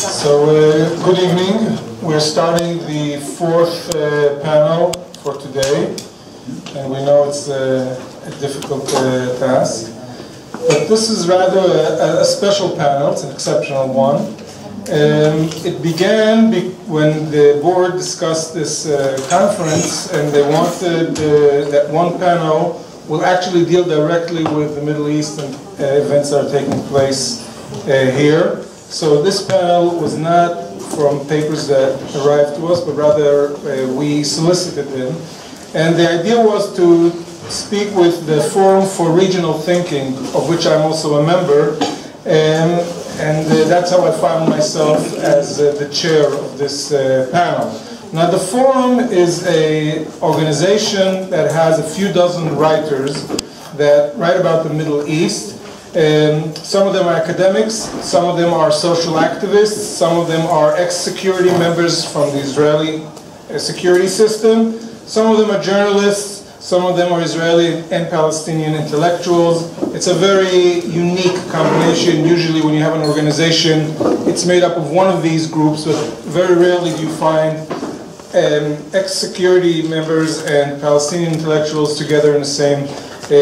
Good evening. We're starting the fourth panel for today, and we know it's a difficult task. But this is rather a special panel. It's an exceptional one. It began when the board discussed this conference, and they wanted that one panel will actually deal directly with the Middle East and events that are taking place here. So this panel was not from papers that arrived to us, but rather we solicited them. And the idea was to speak with the Forum for Regional Thinking, of which I'm also a member. And that's how I found myself as the chair of this panel. Now, the Forum is an organization that has a few dozen writers that write about the Middle East. Some of them are academics, some of them are social activists, some of them are ex-security members from the Israeli security system, some of them are journalists, some of them are Israeli and Palestinian intellectuals. It's a very unique combination. Usually when you have an organization, it's made up of one of these groups, but very rarely do you find ex-security members and Palestinian intellectuals together in the same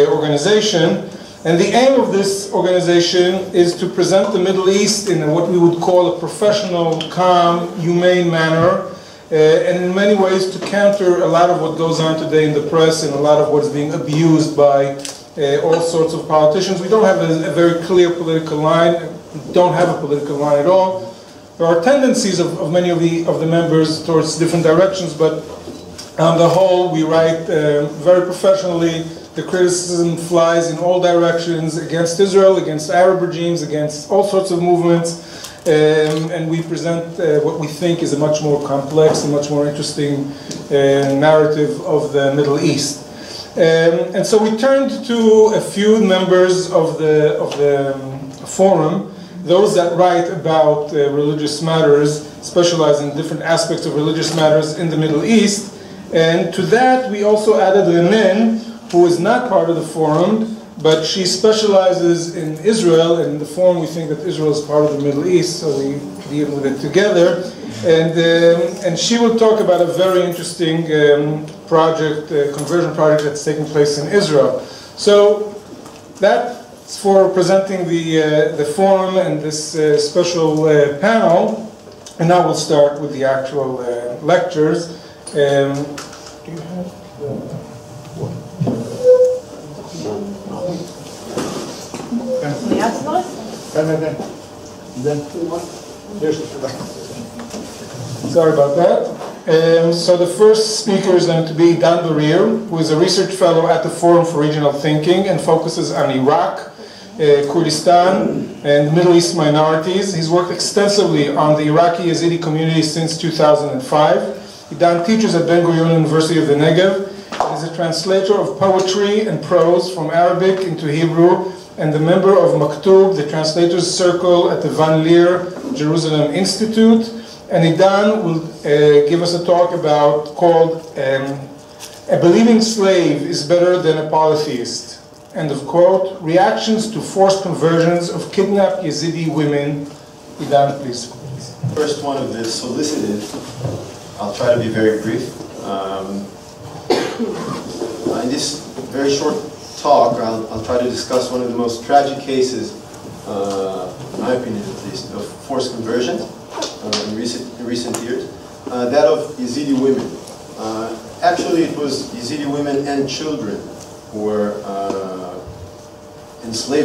organization. And the aim of this organization is to present the Middle East in what we would call a professional, calm, humane manner, and in many ways to counter a lot of what goes on today in the press and a lot of what's being abused by all sorts of politicians. We don't have a very clear political line, we don't have a political line at all. There are tendencies of many of the members towards different directions, but on the whole, we write very professionally. The criticism flies in all directions against Israel, against Arab regimes, against all sorts of movements, and we present what we think is a much more complex and much more interesting narrative of the Middle East. And so we turned to a few members of the forum, those that write about religious matters, specialize in different aspects of religious matters in the Middle East, and to that we also added Renen, who is not part of the forum, but she specializes in Israel, and in the forum we think that Israel is part of the Middle East, so we deal with it together. And she will talk about a very interesting project, conversion project that's taking place in Israel. So that's for presenting the forum and this special panel, and now we'll start with the actual lectures. Do you have Sorry about that. So the first speaker is going to be Idan Barir, who is a research fellow at the Forum for Regional Thinking and focuses on Iraq, Kurdistan, and Middle East minorities. He's worked extensively on the Iraqi Yazidi community since 2005. Idan teaches at Ben-Gurion University of the Negev. He is a translator of poetry and prose from Arabic into Hebrew, and the member of Maktub, the Translators Circle at the Van Leer Jerusalem Institute. And Idan will give us a talk called A Believing Slave is Better Than a Polytheist. End of quote. Reactions to forced conversions of kidnapped Yazidi women. Idan, please. First one of the solicited. I'll try to be very brief. In this very short talk, I'll try to discuss one of the most tragic cases, in my opinion at least, of forced conversion in recent years, that of Yazidi women. Actually, it was Yazidi women and children who were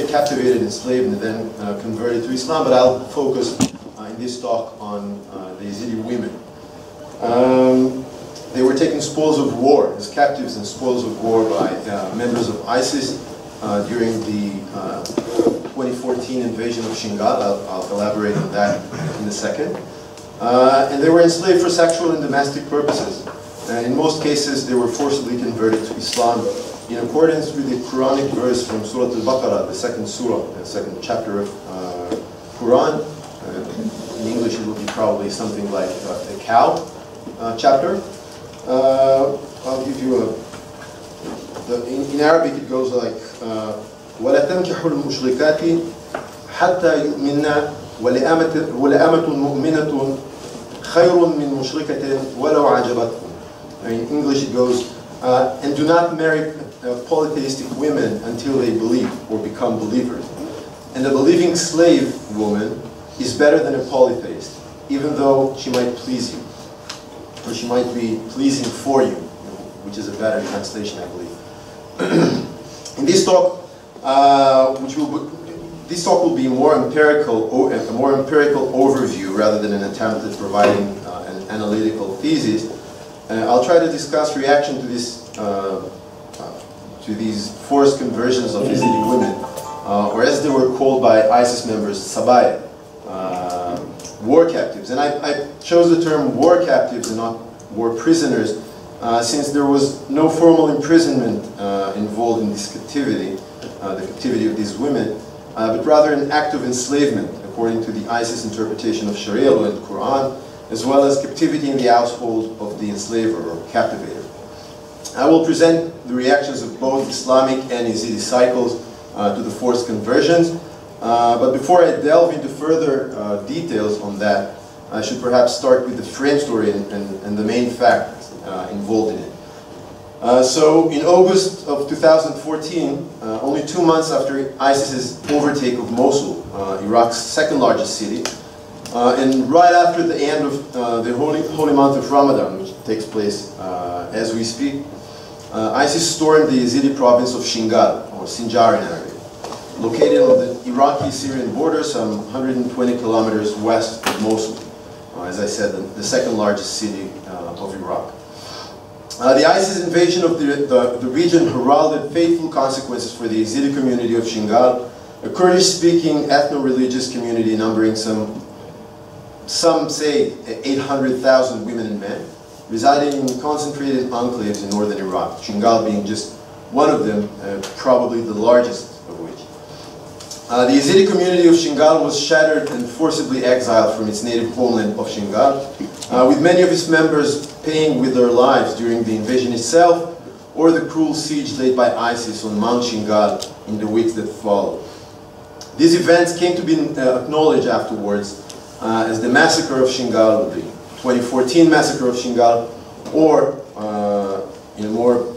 captivated, enslaved, and then converted to Islam, but I'll focus in this talk on the Yazidi women. They were taken spoils of war, as captives and spoils of war by members of ISIS during the 2014 invasion of Shingal. I'll elaborate on that in a second. And they were enslaved for sexual and domestic purposes. In most cases, they were forcibly converted to Islam in accordance with the Quranic verse from Surah Al-Baqarah, the second surah, the second chapter of Quran. In English, it will be probably something like a cow chapter. I'll give you in Arabic it goes like وَلَا تَنْكِحُوا الْمُشْرِكَاتِ حَتَّى يُؤْمِنَّا وَلَأَمَةٌ مُؤْمِنَةٌ خَيْرٌ مِّن مُشْرِكَةٍ وَلَوْ عَجَبَتْكُمْ. In English it goes, and do not marry polytheistic women until they believe or become believers. And a believing slave woman is better than a polytheist, even though she might please you, or she might be pleasing for you, which is a better translation, I believe. In this talk, this talk will be a more empirical overview rather than an attempt at providing an analytical thesis. I'll try to discuss reaction to this, to these forced conversions of Yazidi women, or as they were called by ISIS members, sabaya, war captives. And I chose the term war captives and not war prisoners, since there was no formal imprisonment involved in this captivity, the captivity of these women, but rather an act of enslavement, according to the ISIS interpretation of Sharia law in the Quran, as well as captivity in the household of the enslaver or captivator. I will present the reactions of both Islamic and Yazidi cycles to the forced conversions, but before I delve into further details on that, I should perhaps start with the frame story and the main facts involved in it. So in August of 2014, only 2 months after ISIS's overtake of Mosul, Iraq's second largest city, and right after the end of the holy month of Ramadan, which takes place as we speak, ISIS stormed the Yazidi province of Shingal, or Sinjar in Arabic, located on the Iraqi-Syrian border, some 120 kilometers west of Mosul, as I said, the second largest city of Iraq. The ISIS invasion of the region heralded fateful consequences for the Yazidi community of Shingal, a Kurdish-speaking ethno-religious community numbering some say 800,000 women and men, residing in concentrated enclaves in northern Iraq, Shingal being just one of them, probably the largest of which. The Yazidi community of Shingal was shattered and forcibly exiled from its native homeland of Shingal, with many of its members paying with their lives during the invasion itself or the cruel siege laid by ISIS on Mount Shingal in the weeks that followed. These events came to be acknowledged afterwards as the massacre of Shingal, the 2014 massacre of Shingal, or in a more,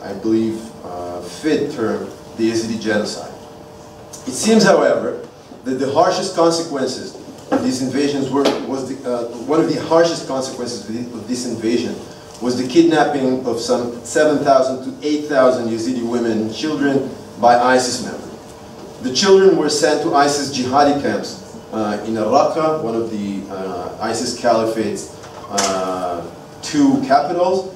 I believe, fit term, the Yazidi genocide. It seems, however, that the harshest consequences of these invasions one of the harshest consequences of this invasion was the kidnapping of some 7,000 to 8,000 Yazidi women and children by ISIS members. The children were sent to ISIS jihadi camps in Raqqa, one of the ISIS Caliphate's 2 capitals,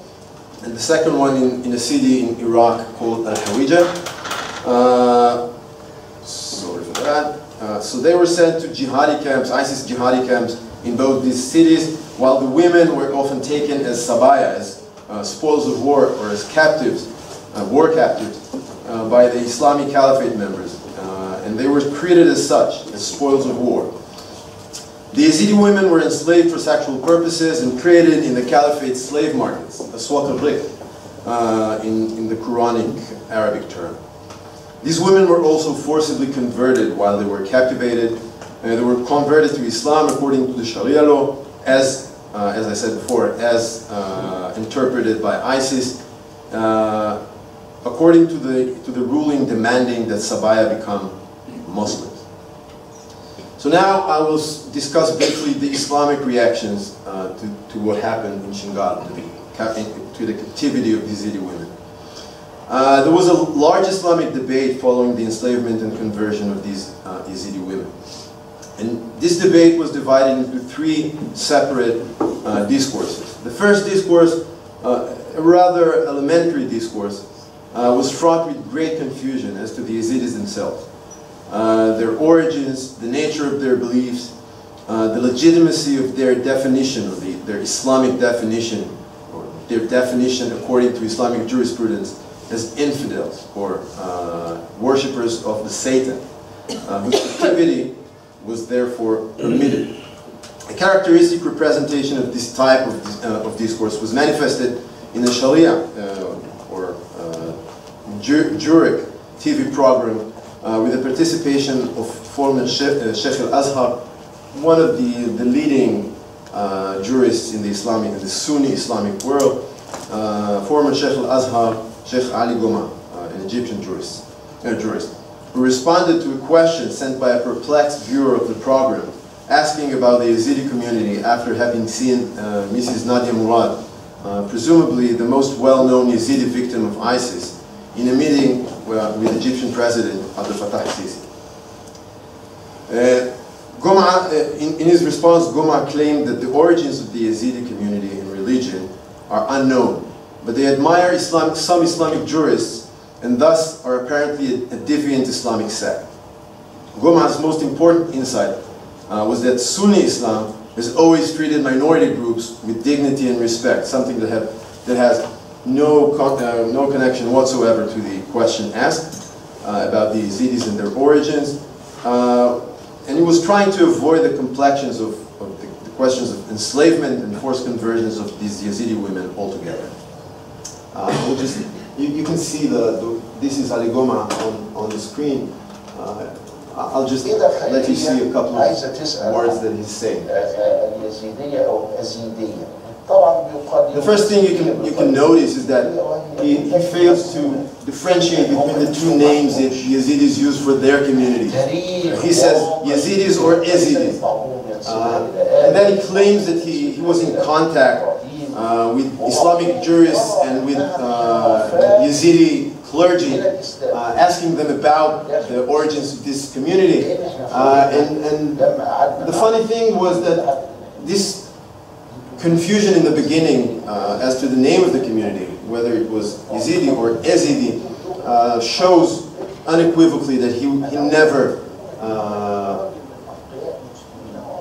and the second one in a city in Iraq called Al-Hawija. Sorry for that. So they were sent to jihadi camps, ISIS jihadi camps in both these cities, while the women were often taken as sabaya, as spoils of war, or as captives, war captives, by the Islamic Caliphate members. And they were treated as such, as spoils of war. The Yazidi women were enslaved for sexual purposes and traded in the Caliphate's slave markets, aswaq al-riq, in the Quranic Arabic term. These women were also forcibly converted while they were captivated. They were converted to Islam according to the Sharia law, as I said before, as interpreted by ISIS, according to the ruling demanding that Sabaya become Muslims. So now I will discuss briefly the Islamic reactions to what happened in Shingal, to the captivity of the Yazidi women. There was a large Islamic debate following the enslavement and conversion of these Yazidi women. And this debate was divided into 3 separate discourses. The first discourse, a rather elementary discourse, was fraught with great confusion as to the Yazidis themselves. Their origins, the nature of their beliefs, the legitimacy of their definition, or their Islamic definition, or their definition according to Islamic jurisprudence as infidels, or worshippers of the Satan, whose activity was therefore permitted. A characteristic representation of this type of discourse was manifested in the Sharia, or Jurek TV program, with the participation of former Sheikh al-Azhar, one of the leading jurists in the Sunni Islamic world, former Sheikh al-Azhar, Sheikh Ali Goma, an Egyptian jurist, who responded to a question sent by a perplexed viewer of the program, asking about the Yazidi community after having seen Mrs. Nadia Murad, presumably the most well-known Yazidi victim of ISIS, in a meeting with Egyptian President Abdel Fattah al-Sisi. In his response, Goma claimed that the origins of the Yazidi community and religion are unknown, but they admire some Islamic jurists and thus are apparently a deviant Islamic sect. Goma's most important insight was that Sunni Islam has always treated minority groups with dignity and respect, something that has no connection whatsoever to the question asked about the Yazidis and their origins. And he was trying to avoid the complexions of the questions of enslavement and forced conversions of these Yazidi women altogether. You can see this is Ali Goma on the screen. I'll just let you see a couple of words that he's saying. The first thing you can notice is that he fails to differentiate between the two names that Yazidis use for their community. He says Yazidis or Ezidis. And then he claims that he was in contact with Islamic jurists and with Yazidi clergy, asking them about the origins of this community. And the funny thing was that this confusion in the beginning as to the name of the community, whether it was Yazidi or Ezidi, shows unequivocally that he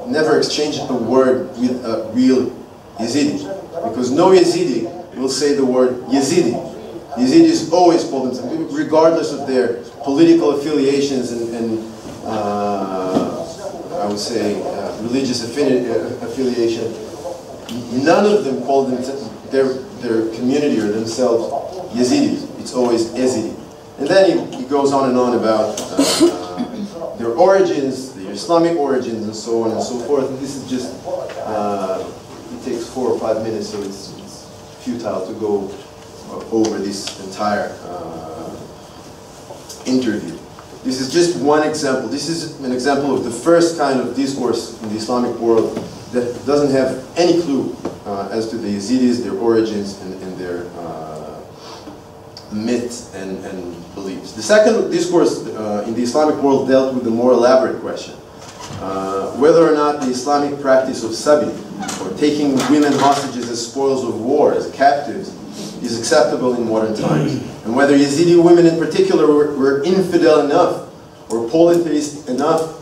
never exchanged a word with a real Yazidi, because no Yazidi will say the word Yazidi. Yazidis always call themselves, regardless of their political affiliations and I would say religious affiliation. None of them call their community or themselves Yazidis. It's always Ezidi. And then he goes on and on about their origins, their Islamic origins, and so on and so forth. And this is just, it takes 4 or 5 minutes, so it's futile to go over this entire interview. This is just one example. This is an example of the first kind of discourse in the Islamic world that doesn't have any clue as to the Yazidis, their origins, and their myths and beliefs. The second discourse in the Islamic world dealt with the more elaborate question, whether or not the Islamic practice of sabi, or taking women hostages as spoils of war, as captives, is acceptable in modern times, and whether Yazidi women in particular were infidel enough or polytheist enough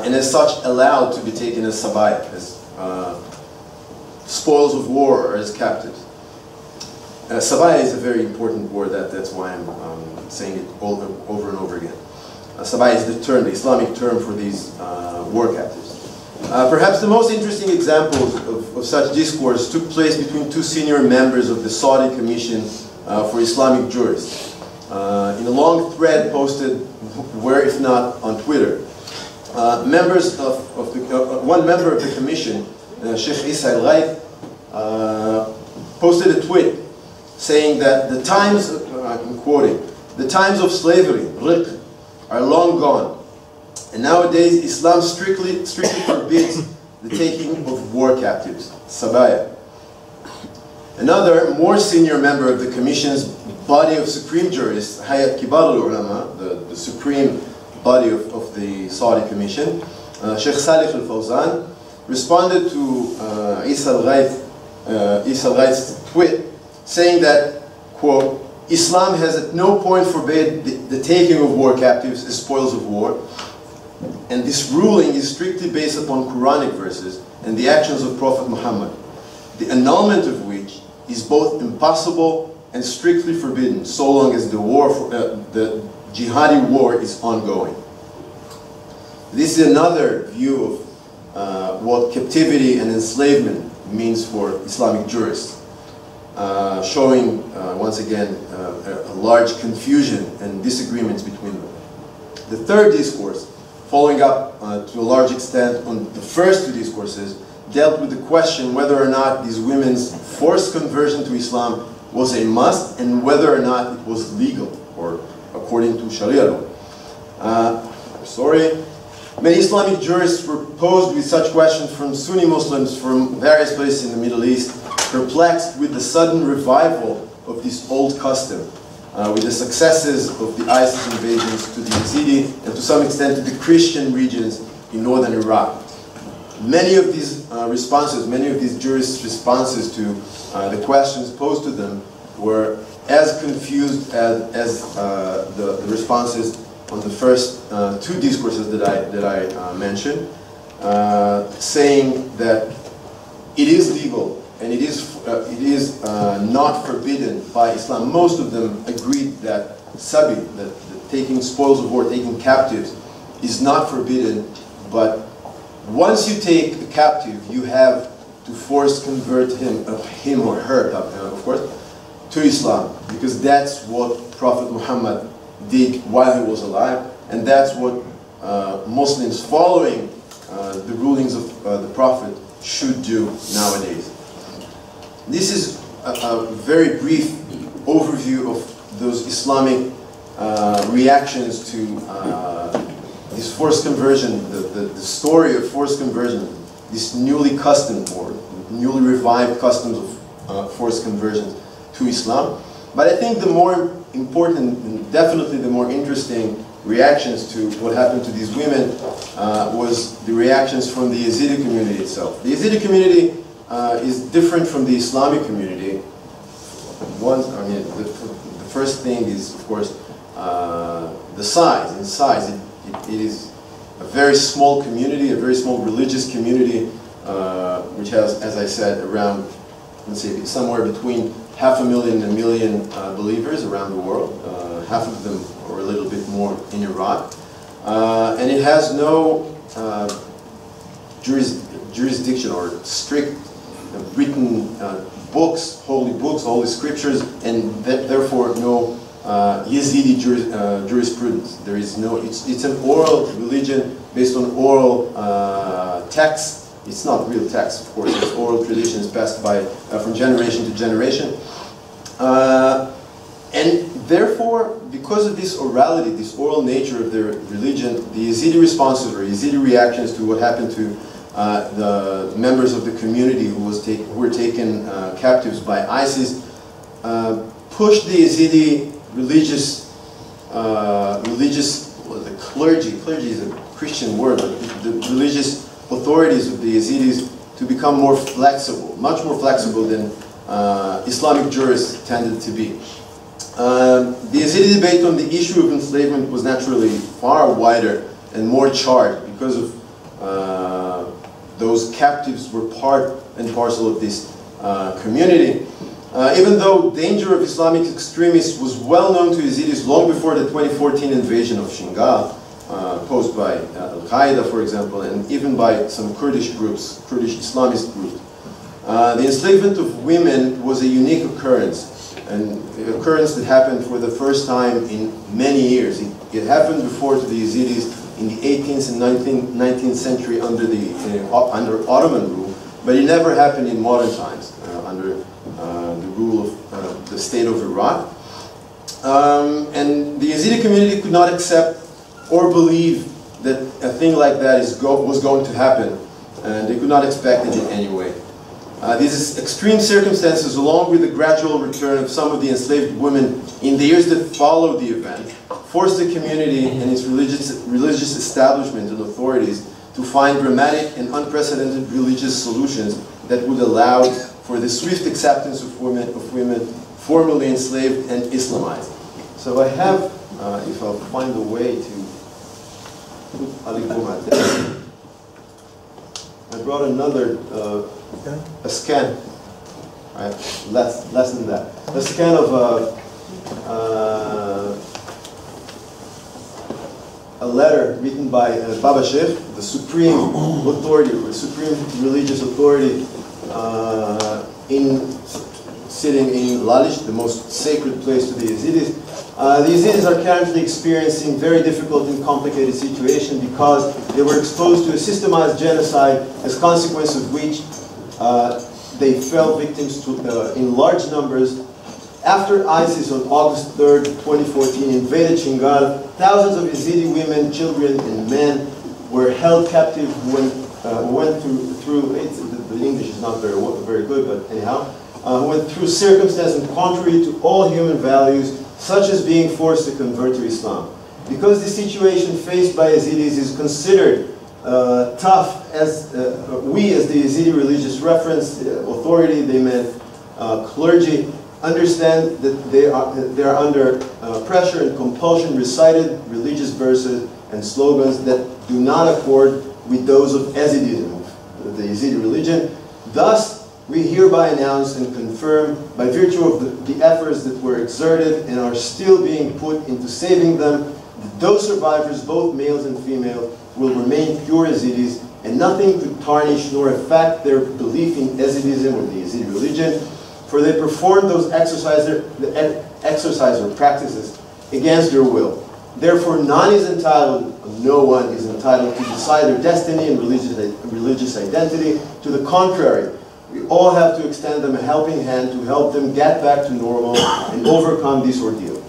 and as such allowed to be taken as sabaya, as spoils of war or as captives. Sabaya is a very important word, that's why I'm saying it over and over again. Sabaya is the term, the Islamic term for these war captives. Perhaps the most interesting examples of such discourse took place between two senior members of the Saudi Commission for Islamic Jurists. In a long thread posted, where if not on Twitter, one member of the commission, Sheikh Isa al-Ghaith, posted a tweet saying that the times, I'm quoting, the times of slavery, riq, are long gone. And nowadays, Islam strictly forbids the taking of war captives, sabaya. Another, more senior member of the Commission's body of supreme jurists, Hayat Kibar al-Ulama, the supreme body of the Saudi Commission, Sheikh Salih al-Fawzan, responded to Isa al-Ghaith's tweet, saying that, quote, Islam has at no point forbade the taking of war captives as spoils of war, and this ruling is strictly based upon Quranic verses and the actions of Prophet Muhammad, the annulment of which is both impossible and strictly forbidden, so long as the jihadi war is ongoing. This is another view of what captivity and enslavement means for Islamic jurists, showing once again a large confusion and disagreements between them. The third discourse following up to a large extent on the first two discourses, dealt with the question whether or not these women's forced conversion to Islam was a must and whether or not it was legal, or according to Sharia law. Many Islamic jurists were posed with such questions from Sunni Muslims from various places in the Middle East, perplexed with the sudden revival of this old custom, with the successes of the ISIS invasions to the Yazidi and to some extent to the Christian regions in northern Iraq. Many of these responses, many of these jurists' responses to the questions posed to them were as confused as the responses on the first two discourses that I mentioned, saying that it is legal and it is not forbidden by Islam. Most of them agreed that sabi, that taking spoils of war, taking captives, is not forbidden, but once you take a captive, you have to force convert him or her, of course, to Islam, because that's what Prophet Muhammad did while he was alive, and that's what Muslims following the rulings of the Prophet should do nowadays. This is a very brief overview of those Islamic reactions to this forced conversion, the story of forced conversion, this newly customed or newly revived customs of forced conversion to Islam. But I think the more important and definitely the more interesting reactions to what happened to these women was the reactions from the Yazidi community itself. The Yazidi community is different from the Islamic community. The first thing is, of course, the size. In size, it is a very small community, a very small religious community, which has, as I said, around, let's say, somewhere between 500,000 and 1 million believers around the world. Half of them, or a little bit more, in Iraq. And it has no jurisdiction or strict written books, holy scriptures, and therefore no Yazidi jurisprudence. There is no. It's an oral religion based on oral texts. It's not real text, of course. It's oral traditions passed by from generation to generation, and therefore, because of this orality, this oral nature of their religion, the Yazidi responses or Yazidi reactions to what happened to the members of the community who were taken captives by ISIS pushed the Yazidi the clergy is a Christian word, but the religious authorities of the Yazidis to become more flexible, much more flexible than Islamic jurists tended to be. The Yazidi debate on the issue of enslavement was naturally far wider and more charged because of those captives were part and parcel of this community. Even though danger of Islamic extremists was well known to Yazidis long before the 2014 invasion of Shingal, posed by Al-Qaeda, for example, and even by some Kurdish groups, Kurdish Islamist groups. The enslavement of women was a unique occurrence, an occurrence that happened for the first time in many years. It happened before to the Yazidis in the 18th and 19th century under Ottoman rule, but it never happened in modern times under the rule of the state of Iraq. And the Yazidi community could not accept or believe that a thing like that was going to happen, and they could not expect it in any way. These extreme circumstances, along with the gradual return of some of the enslaved women in the years that followed the event, forced the community and its religious establishment and authorities to find dramatic and unprecedented religious solutions that would allow for the swift acceptance of women formerly enslaved and Islamized. So I have, if I'll find a way to put Alikum there, I brought another, a scan, right? Less than that. A scan of a letter written by Baba Sheikh, the supreme authority, the supreme religious authority, sitting in Lalish, the most sacred place to the Yazidis, The Yazidis are currently experiencing very difficult and complicated situation because they were exposed to a systemized genocide, as a consequence of which they fell victims to, in large numbers. After ISIS on August 3rd, 2014 invaded Shingal, thousands of Yazidi women, children, and men were held captive when went through the English is not very good, but anyhow, went through circumstances contrary to all human values, such as being forced to convert to Islam. Because the situation faced by Yazidis is considered tough, as we, as the Yazidi religious reference authority, they meant clergy, understand that they are under pressure and compulsion, recited religious verses and slogans that do not accord with those of Yazidism, the Yazidi religion. Thus, we hereby announce and confirm, by virtue of the efforts that were exerted and are still being put into saving them, that those survivors, both males and female, will remain pure Yazidis, and nothing could tarnish nor affect their belief in Yazidism or the Yazidi religion, for they performed those exercise or practices against their will. Therefore, no one is entitled to decide their destiny and religious identity. To the contrary, we all have to extend them a helping hand to help them get back to normal and overcome this ordeal.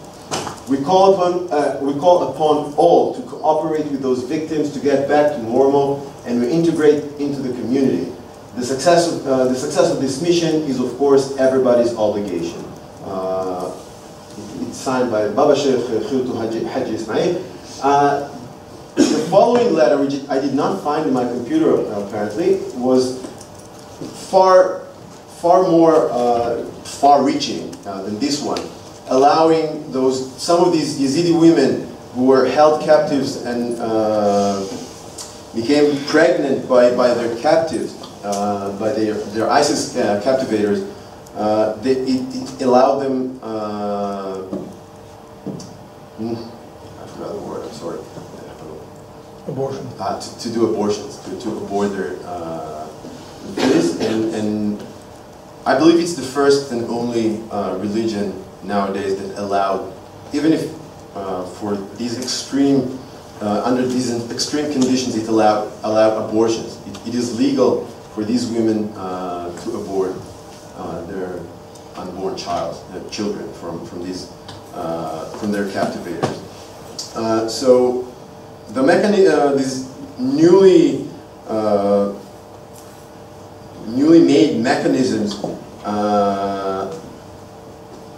We call upon all to cooperate with those victims to get back to normal and reintegrate into the community. The success of this mission is, of course, everybody's obligation. It's signed by Baba Sheikh Haji Ismail. The following letter, which I did not find in my computer apparently, was far more far-reaching than this one, allowing some of these Yazidi women who were held captives and became pregnant by their captives, by their ISIS captivators. It allowed them, I forgot the word, I'm sorry. Abortion. To do abortions, to abort their this, and I believe it's the first and only religion nowadays that allowed, even if for these extreme, under these extreme conditions, it allowed abortions. It is legal for these women to abort their unborn children from their captivators. So the mechanism, these newly made mechanisms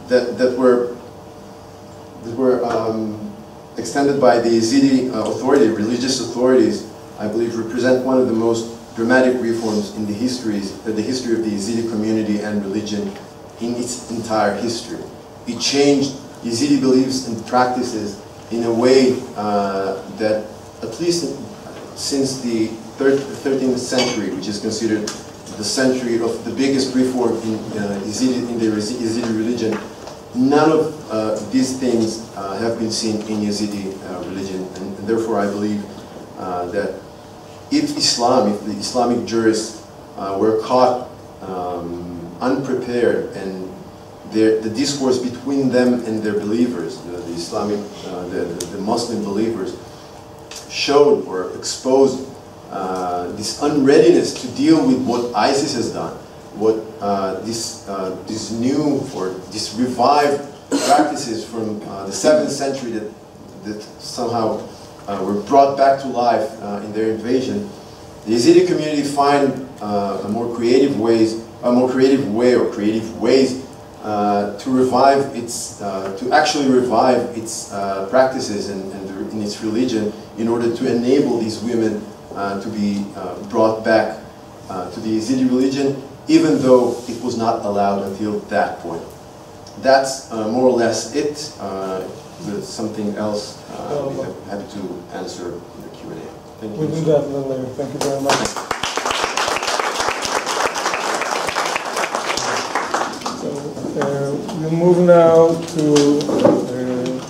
that were extended by the Yazidi religious authorities, I believe, represent one of the most dramatic reforms in the history of the Yazidi community and religion in its entire history. It changed Yazidi beliefs and practices in a way that, at least since the 13th century, which is considered the century of the biggest reform in the Yazidi religion, none of these things have been seen in Yazidi religion, and therefore I believe that if the Islamic jurists were caught unprepared, and the discourse between them and their believers, the Muslim believers, showed or exposed this unreadiness to deal with what ISIS has done, what this new or this revived practices from the 7th century that somehow were brought back to life in their invasion. The Yazidi community find more creative ways to revive its, to actually revive its practices and its religion, in order to enable these women to be brought back to the Yazidi religion, even though it was not allowed until that point. That's more or less it. There's something else we have to answer in the Q&A. Thank you. We'll do that a little later. Thank you very much. So we'll move now to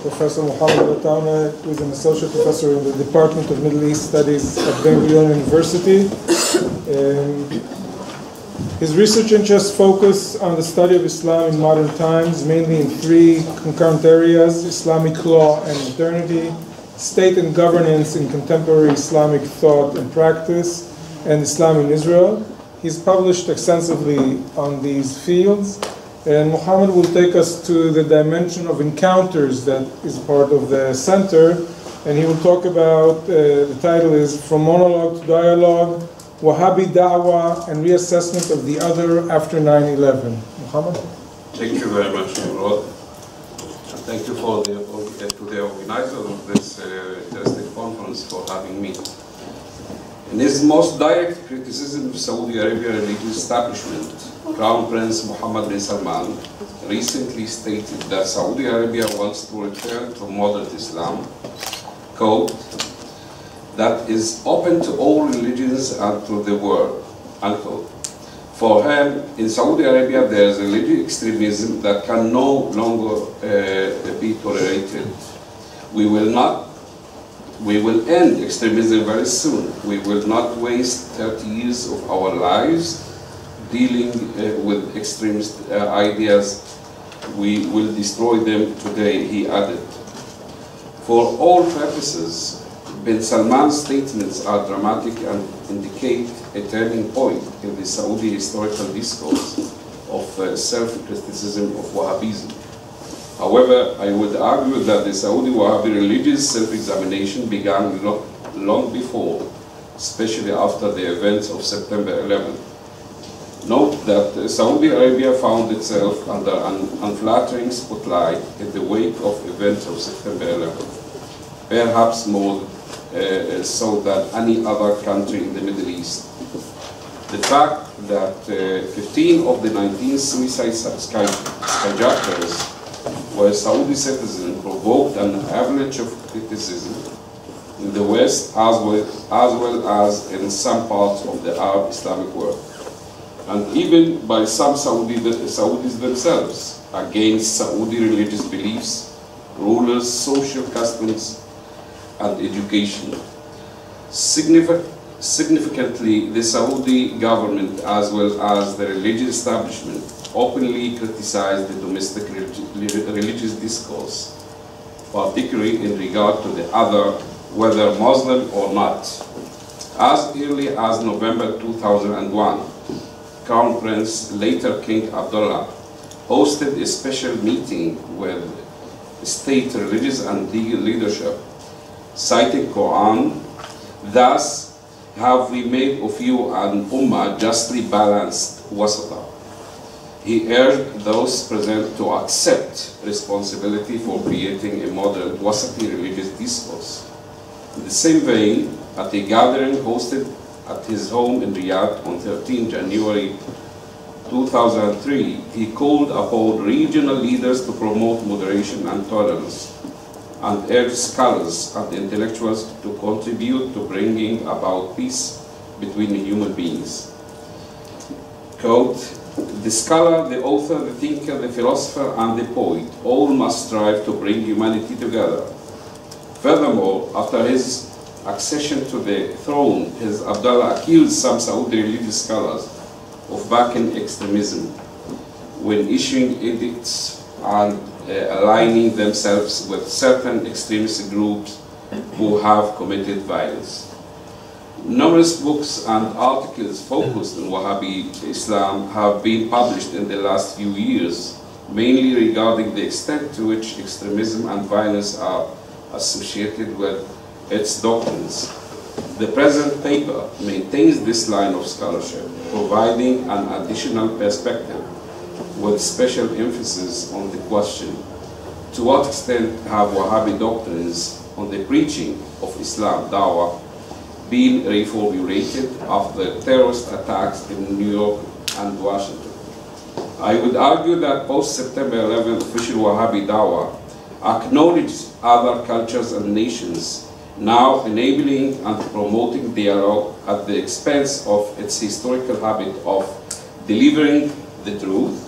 Professor Al-Atawneh, who is an associate professor in the Department of Middle East Studies at Ben-Gurion University. His research interests focus on the study of Islam in modern times, mainly in three concurrent areas: Islamic law and modernity, state and governance in contemporary Islamic thought and practice, and Islam in Israel. He's published extensively on these fields, and Muhammad will take us to the dimension of encounters that is part of the center, and he will talk about, the title is From Monologue to Dialogue, Wahhabi Da'wah and Reassessment of the Other After 9/11. Muhammad? Thank you very much, Nimrod. And thank you to the organizer of this interesting conference for having me. In his most direct criticism of Saudi Arabia religious establishment, Crown Prince Mohammed bin Salman recently stated that Saudi Arabia wants to return to modern Islam, quote, that is open to all religions and to the world, unquote. For him, in Saudi Arabia, there is religious extremism that can no longer be tolerated. We will end extremism very soon. We will not waste 30 years of our lives dealing with extremist ideas. We will destroy them today, he added. For all purposes, bin Salman's statements are dramatic and indicate a turning point in the Saudi historical discourse of self-criticism of Wahhabism. However, I would argue that the Saudi Wahhabi religious self-examination began long before, especially after the events of September 11. Note that Saudi Arabia found itself under an unflattering spotlight in the wake of events of September 11, perhaps more so than any other country in the Middle East. The fact that 15 of the 19 suicide skyjackers were Saudi citizens provoked an avalanche of criticism in the West as well as in some parts of the Arab Islamic world, and even by some Saudis themselves, against Saudi religious beliefs, rulers, social customs, and education. Significantly, the Saudi government as well as the religious establishment openly criticized the domestic religious discourse, particularly in regard to the other, whether Muslim or not. As early as November 2001, Crown Prince, later King Abdullah, hosted a special meeting with state religious and legal leadership, citing Quran, thus have we made of you an ummah justly balanced wasata. He urged those present to accept responsibility for creating a modern wasati religious discourse. In the same vein, at a gathering hosted at his home in Riyadh on 13 January 2003, he called upon regional leaders to promote moderation and tolerance, and urged scholars and intellectuals to contribute to bringing about peace between human beings. Quote, the scholar, the author, the thinker, the philosopher, and the poet all must strive to bring humanity together. Furthermore, after his accession to the throne, his Abdullah accused some Saudi religious scholars of backing extremism when issuing edicts and aligning themselves with certain extremist groups who have committed violence. Numerous books and articles focused on Wahhabi Islam have been published in the last few years, mainly regarding the extent to which extremism and violence are associated with its doctrines. The present paper maintains this line of scholarship, providing an additional perspective with special emphasis on the question, to what extent have Wahhabi doctrines on the preaching of Islam, Dawah, been reformulated after terrorist attacks in New York and Washington? I would argue that post-September 11 official Wahhabi Dawah acknowledged other cultures and nations, now enabling and promoting dialogue at the expense of its historical habit of delivering the truth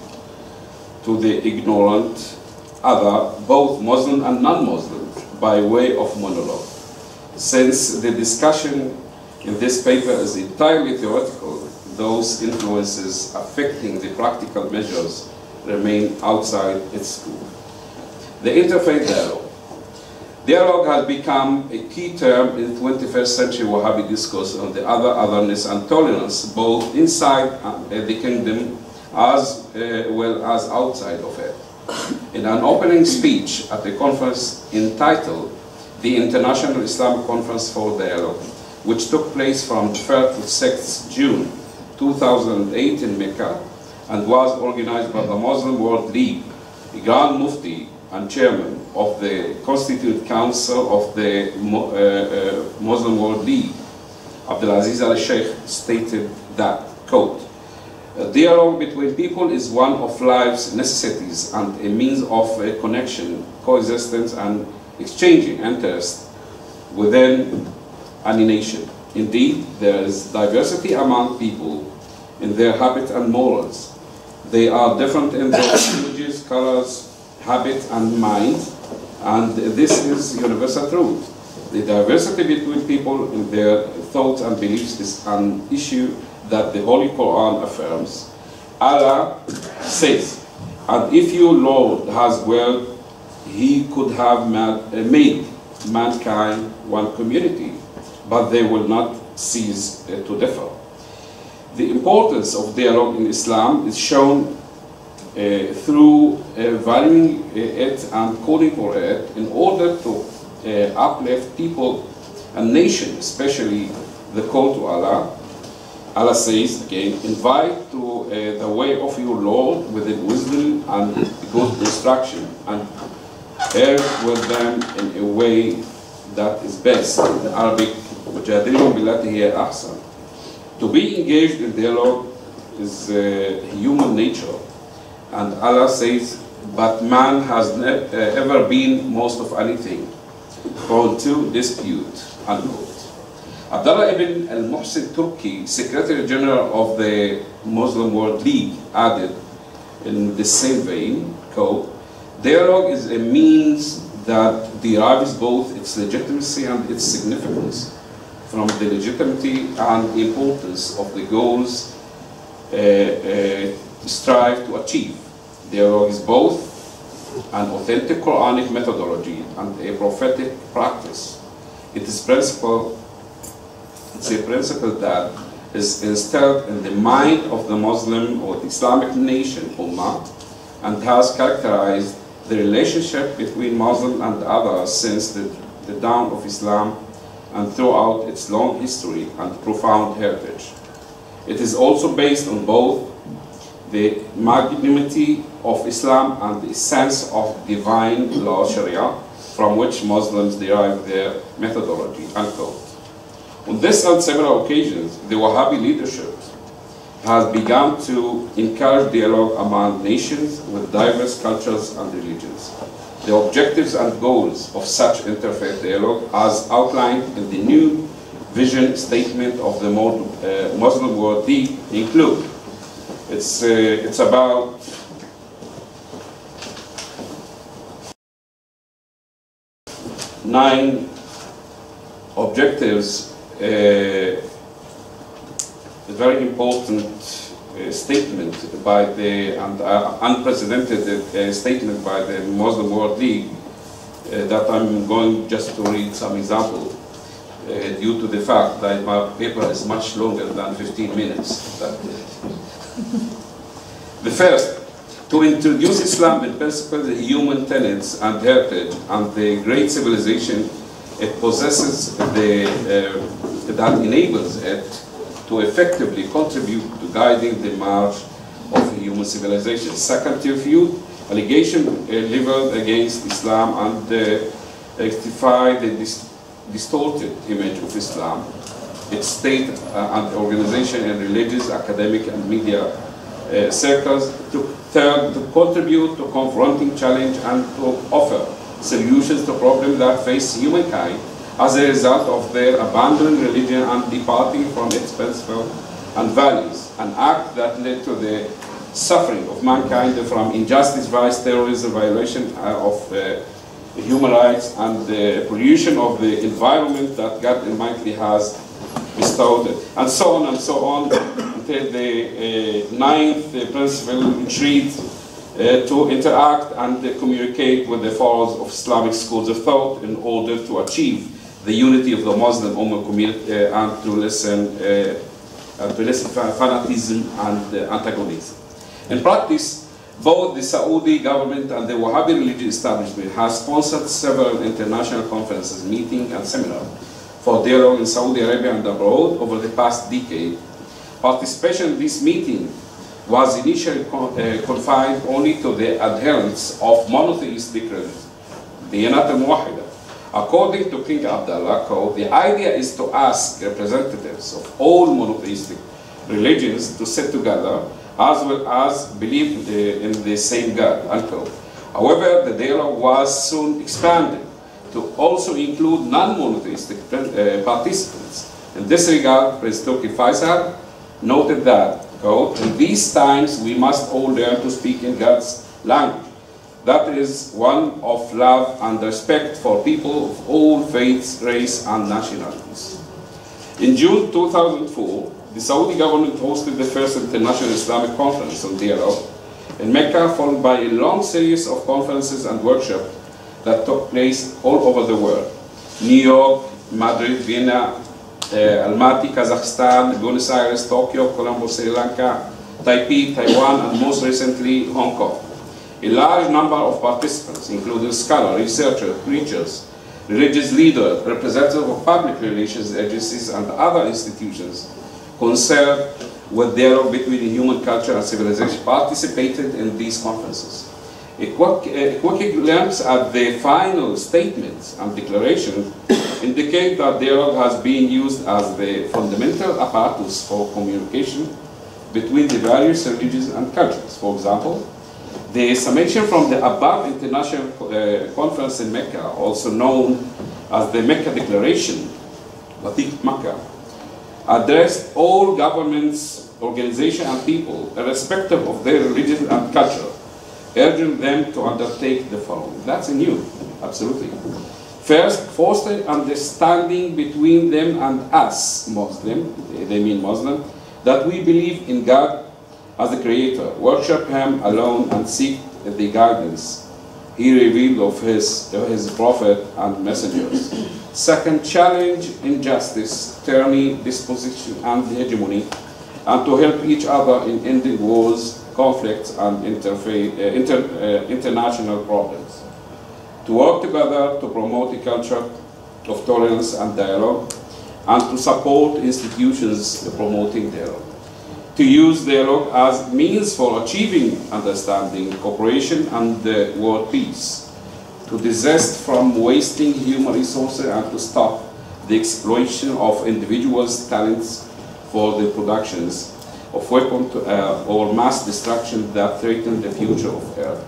to the ignorant other, both Muslim and non-Muslim, by way of monologue. Since the discussion in this paper is entirely theoretical, those influences affecting the practical measures remain outside its scope. The interfaith dialogue. Dialogue has become a key term in 21st century Wahhabi discourse on the otherness and tolerance, both inside the kingdom as well as outside of it. In an opening speech at a conference entitled the International Islamic Conference for Dialogue, which took place from 3rd to 6th June 2008 in Mecca and was organized by the Muslim World League, the Grand Mufti and Chairman of the Constituent Council of the Muslim World League, Abdulaziz al-Sheikh, stated that, quote, "A dialogue between people is one of life's necessities and a means of connection, coexistence, and exchanging interests within any nation. Indeed, there is diversity among people in their habits and morals. They are different in their languages, colors, habits, and minds, and this is universal truth. The diversity between people in their thoughts and beliefs is an issue that the Holy Quran affirms. Allah says, and if your Lord has willed, he could have made mankind one community, but they will not cease to differ." The importance of dialogue in Islam is shown through valuing it and calling for it in order to uplift people and nations, especially the call to Allah. Allah says again, "Invite to the way of your Lord with wisdom and good instruction, and err with them in a way that is best." In Arabic, وَجَادِلْهُمْ بِالَّتِي هِيَ أَحْسَنُ. To be engaged in dialogue is human nature. And Allah says, "But man has ever been most of anything prone to dispute," unquote. Abdullah ibn al-Muhsin Turki, Secretary General of the Muslim World League, added in the same vein, quote, "Dialogue is a means that derives both its legitimacy and its significance from the legitimacy and importance of the goals strive to achieve. Dialogue is both an authentic Quranic methodology and a prophetic practice. It's a principle that is instilled in the mind of the Muslim or the Islamic nation, Ummah, and has characterized the relationship between Muslim and others since the dawn of Islam and throughout its long history and profound heritage. It is also based on both the magnanimity of Islam and the sense of divine law Sharia, from which Muslims derive their methodology," unquote. On this and several occasions, the Wahhabi leadership has begun to encourage dialogue among nations with diverse cultures and religions. The objectives and goals of such interfaith dialogue, as outlined in the new vision statement of the Muslim World League, include: it's about nine objectives. A very important statement by the unprecedented statement by the Muslim World League that I'm going just to read some example due to the fact that my paper is much longer than 15 minutes. The first, to introduce Islam in principle, the human tenets and heritage and the great civilization it possesses that enables it to effectively contribute to guiding the march of human civilization. Second, to refute allegation leveled against Islam and rectify the distorted image of Islam, its state and organization in religious, academic, and media circles. Third, to contribute to confronting challenge and to offer solutions to problems that face humankind as a result of their abandoning religion and departing from its principles and values, an act that led to the suffering of mankind from injustice, vice, terrorism, violation of human rights, and the pollution of the environment that God Almighty has bestowed, and so on and so on, in the ninth principle retreat to interact and communicate with the followers of Islamic schools of thought in order to achieve the unity of the Muslim Ummah community and to lessen fanatism and antagonism. In practice, both the Saudi government and the Wahhabi religious establishment has sponsored several international conferences, meetings, and seminars for dialogue in Saudi Arabia and abroad over the past decade. Participation in this meeting was initially confined only to the adherents of monotheistic religion, the Diyanat al-Muwahhida. According to King Abdullah, the idea is to ask representatives of all monotheistic religions to sit together as well as believe in the same God, unquote. However, the dialogue was soon expanded to also include non-monotheistic participants. In this regard, President Turki Faisal noted that, quote, in these times we must all learn to speak in God's language. That is one of love and respect for people of all faiths, race, and nationalities. In June 2004, the Saudi government hosted the first International Islamic Conference on Dialogue in Mecca, followed by a long series of conferences and workshops that took place all over the world. New York, Madrid, Vienna, Almaty, Kazakhstan, Buenos Aires, Tokyo, Colombo, Sri Lanka, Taipei, Taiwan, and most recently, Hong Kong. A large number of participants, including scholars, researchers, preachers, religious leaders, representatives of public relations agencies, and other institutions concerned with dialogue between human culture and civilization, participated in these conferences. A quick glance at the final statements and declarations indicate that dialogue has been used as the fundamental apparatus for communication between the various religions and cultures. For example, the summation from the above international conference in Mecca, also known as the Mecca Declaration, Latif Mecca, addressed all governments, organizations, and people, irrespective of their religion and culture, urging them to undertake the following. That's new, absolutely. First, foster understanding between them and us, Muslim, they mean Muslim, that we believe in God as the Creator, worship Him alone, and seek the guidance He revealed of His Prophet and messengers. Second, challenge injustice, tyranny, disposition, and hegemony, and to help each other in ending wars, conflicts, and international problems. To work together to promote a culture of tolerance and dialogue, and to support institutions promoting dialogue. To use dialogue as means for achieving understanding, cooperation, and world peace. To desist from wasting human resources and to stop the exploitation of individuals' talents for the productions of weapons or mass destruction that threaten the future of Earth.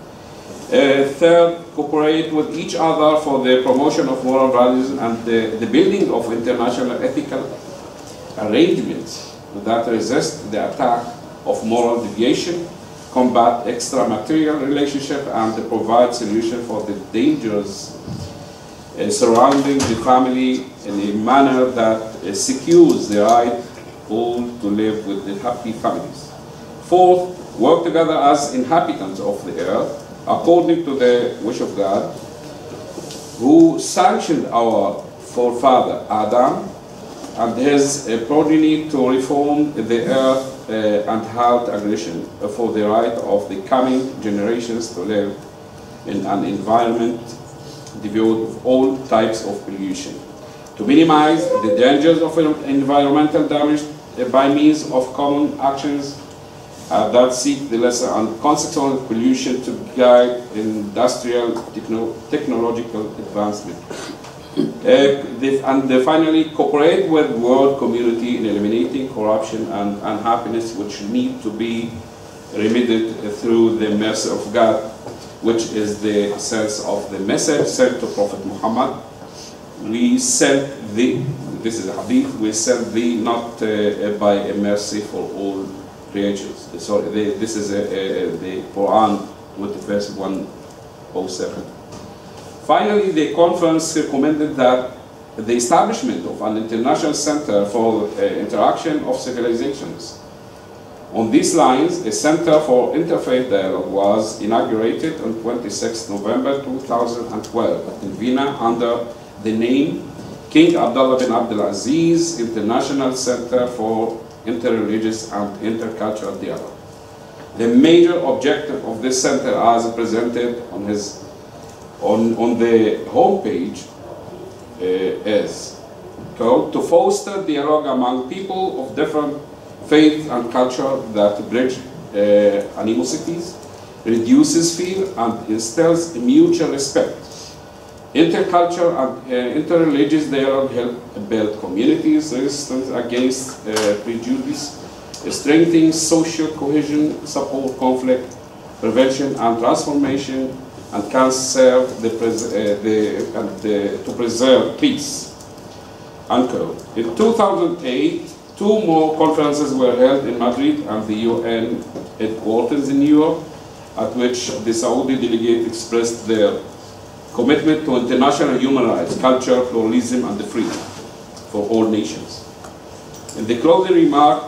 Third, cooperate with each other for the promotion of moral values and the building of international ethical arrangements that resist the attack of moral deviation, combat extra-material relationship, and provide solution for the dangers surrounding the family in a manner that secures the right all to live with the happy families. Fourth, work together as inhabitants of the earth, according to the wish of God, who sanctioned our forefather Adam and his progeny to reform the earth and halt aggression for the right of the coming generations to live in an environment devoid of all types of pollution. To minimize the dangers of environmental damage by means of common actions that seek the lesser and consequential pollution to guide industrial technological advancement. And finally, cooperate with the world community in eliminating corruption and unhappiness, which need to be remedied through the mercy of God, which is the sense of the message sent to Prophet Muhammad. We sent thee, this is a hadith, we sent thee not by a mercy for all creatures. Sorry, this is the Quran with the verse 107. Finally, the conference recommended that the establishment of an international center for interaction of civilizations On these lines, a Center for Interfaith Dialogue was inaugurated on 26 November 2012 in Vienna under the name King Abdullah bin Abdulaziz International Center for Interreligious and Intercultural Dialogue. The major objective of this center, as presented on the homepage, is to foster dialogue among people of different faith and culture that bridge animosities, reduces fear, and instills mutual respect. Intercultural and interreligious dialogue help build communities resistant against prejudice, strengthening social cohesion, support conflict prevention and transformation, and can serve to preserve peace. Unquote. In 2008, two more conferences were held in Madrid and the UN headquarters in New York, at which the Saudi delegate expressed their commitment to international human rights, culture, pluralism, and the freedom for all nations. In the closing remark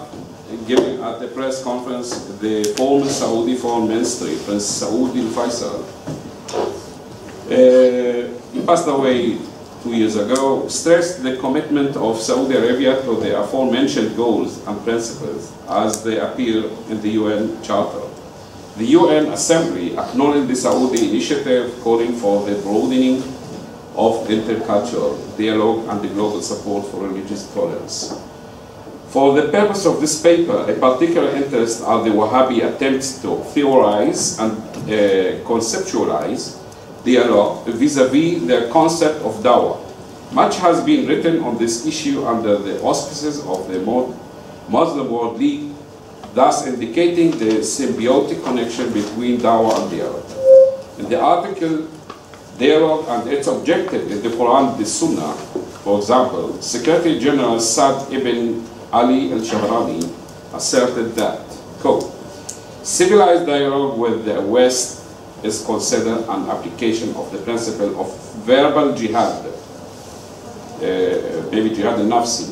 given at the press conference, the former Saudi Foreign Minister, Prince Saud al-Faisal, he passed away 2 years ago, stressed the commitment of Saudi Arabia to the aforementioned goals and principles as they appear in the UN Charter. The UN Assembly acknowledged the Saudi initiative calling for the broadening of intercultural dialogue and the global support for religious tolerance. For the purpose of this paper, a particular interest are the Wahhabi attempts to theorize and conceptualize dialogue vis-a-vis their concept of dawah. Much has been written on this issue under the auspices of the Muslim World League, thus indicating the symbiotic connection between dawah and dialogue. In the article, Dialogue and its Objective in the Quran and the Sunnah, for example, Secretary General Saad ibn Ali al-Shahrani asserted that, quote, civilized dialogue with the West is considered an application of the principle of verbal jihad, maybe jihad al-nafsi.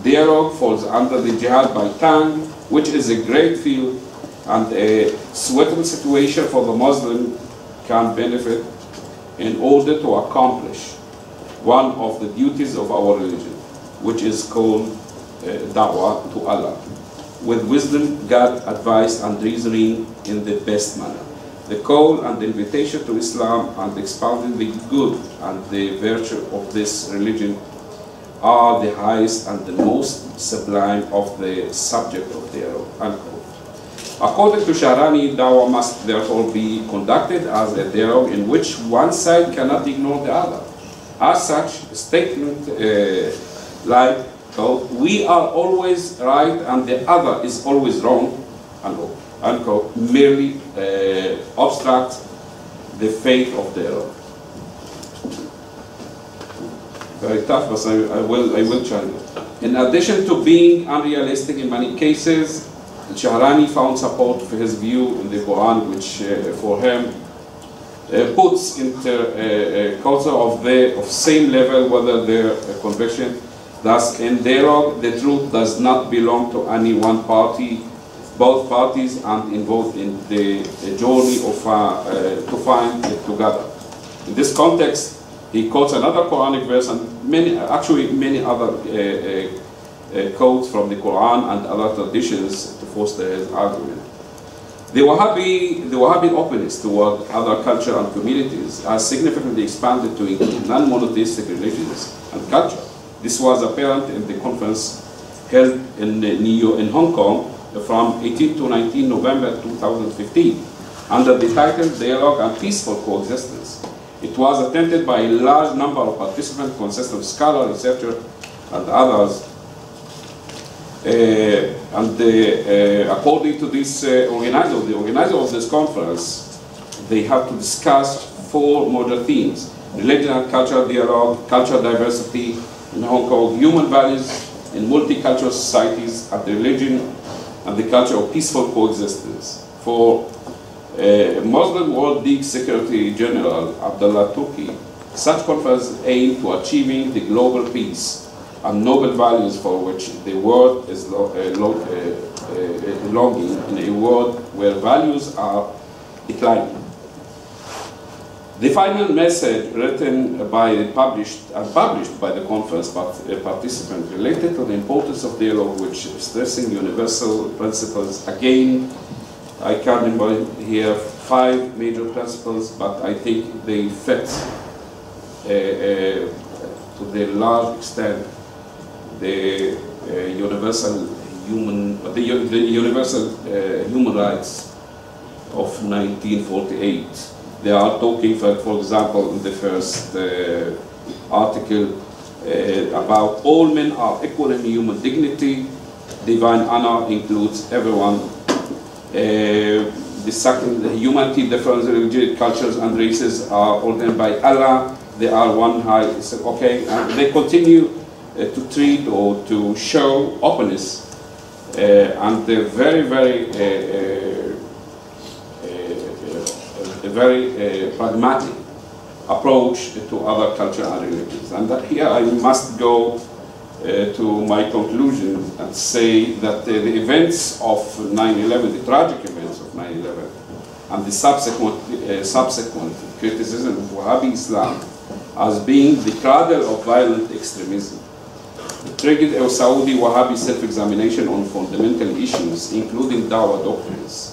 Dialogue falls under the jihad by tongue, which is a great field and a suitable situation for the Muslim can benefit in order to accomplish one of the duties of our religion, which is called da'wah to Allah, with wisdom, God, advice, and reasoning in the best manner. The call and the invitation to Islam and expounding the good and the virtue of this religion are the highest and the most sublime of the subject of dialogue, unquote. According to Shahrani, dawah must therefore be conducted as a dialogue in which one side cannot ignore the other. As such, a statement like, we are always right and the other is always wrong, unquote, merely obstructs the faith of dialogue. Very tough, but I will try. In addition to being unrealistic in many cases, Shahrani found support for his view in the Quran, which for him puts into culture of same level whether their conviction. Thus, in dialogue, the truth does not belong to any one party. Both parties are involved in the journey of to find it together. In this context, he quotes another Quranic verse and many other quotes from the Quran and other traditions to foster his argument. The Wahhabi openness toward other culture and communities has significantly expanded to include non-monotheistic religions and culture. This was apparent in the conference held in Hong Kong from 18 to 19 November 2015 under the title Dialogue and Peaceful Coexistence. It was attended by a large number of participants consisting of scholars, researchers, and others. According to this the organizer of this conference, they have to discuss 4 major themes: religion and cultural dialogue, cultural diversity in Hong Kong, human values in multicultural societies, and the religion and the culture of peaceful coexistence. For Muslim World League Secretary General Abdullah Turki, such conferences aim to achieving the global peace and noble values for which the world is belonging in a world where values are declining. The final message written by published by the conference participants related to the importance of dialogue, which stressing universal principles. Again, I can't remember here 5 major principles, but I think they fit to the large extent the universal human rights of 1948. They are talking, for example, in the first article about all men are equal in human dignity. Divine honor includes everyone. The second, the humanity, different religions, cultures, and races are ordained by Allah. They are one high. Okay, and they continue to treat or to show openness and a very pragmatic approach to other culture and religions. And that here I must go to my conclusion and say that the events of 9/11, the tragic events of 9/11, and the subsequent criticism of Wahhabi Islam as being the cradle of violent extremism triggered a Saudi Wahhabi self-examination on fundamental issues, including Dawah doctrines.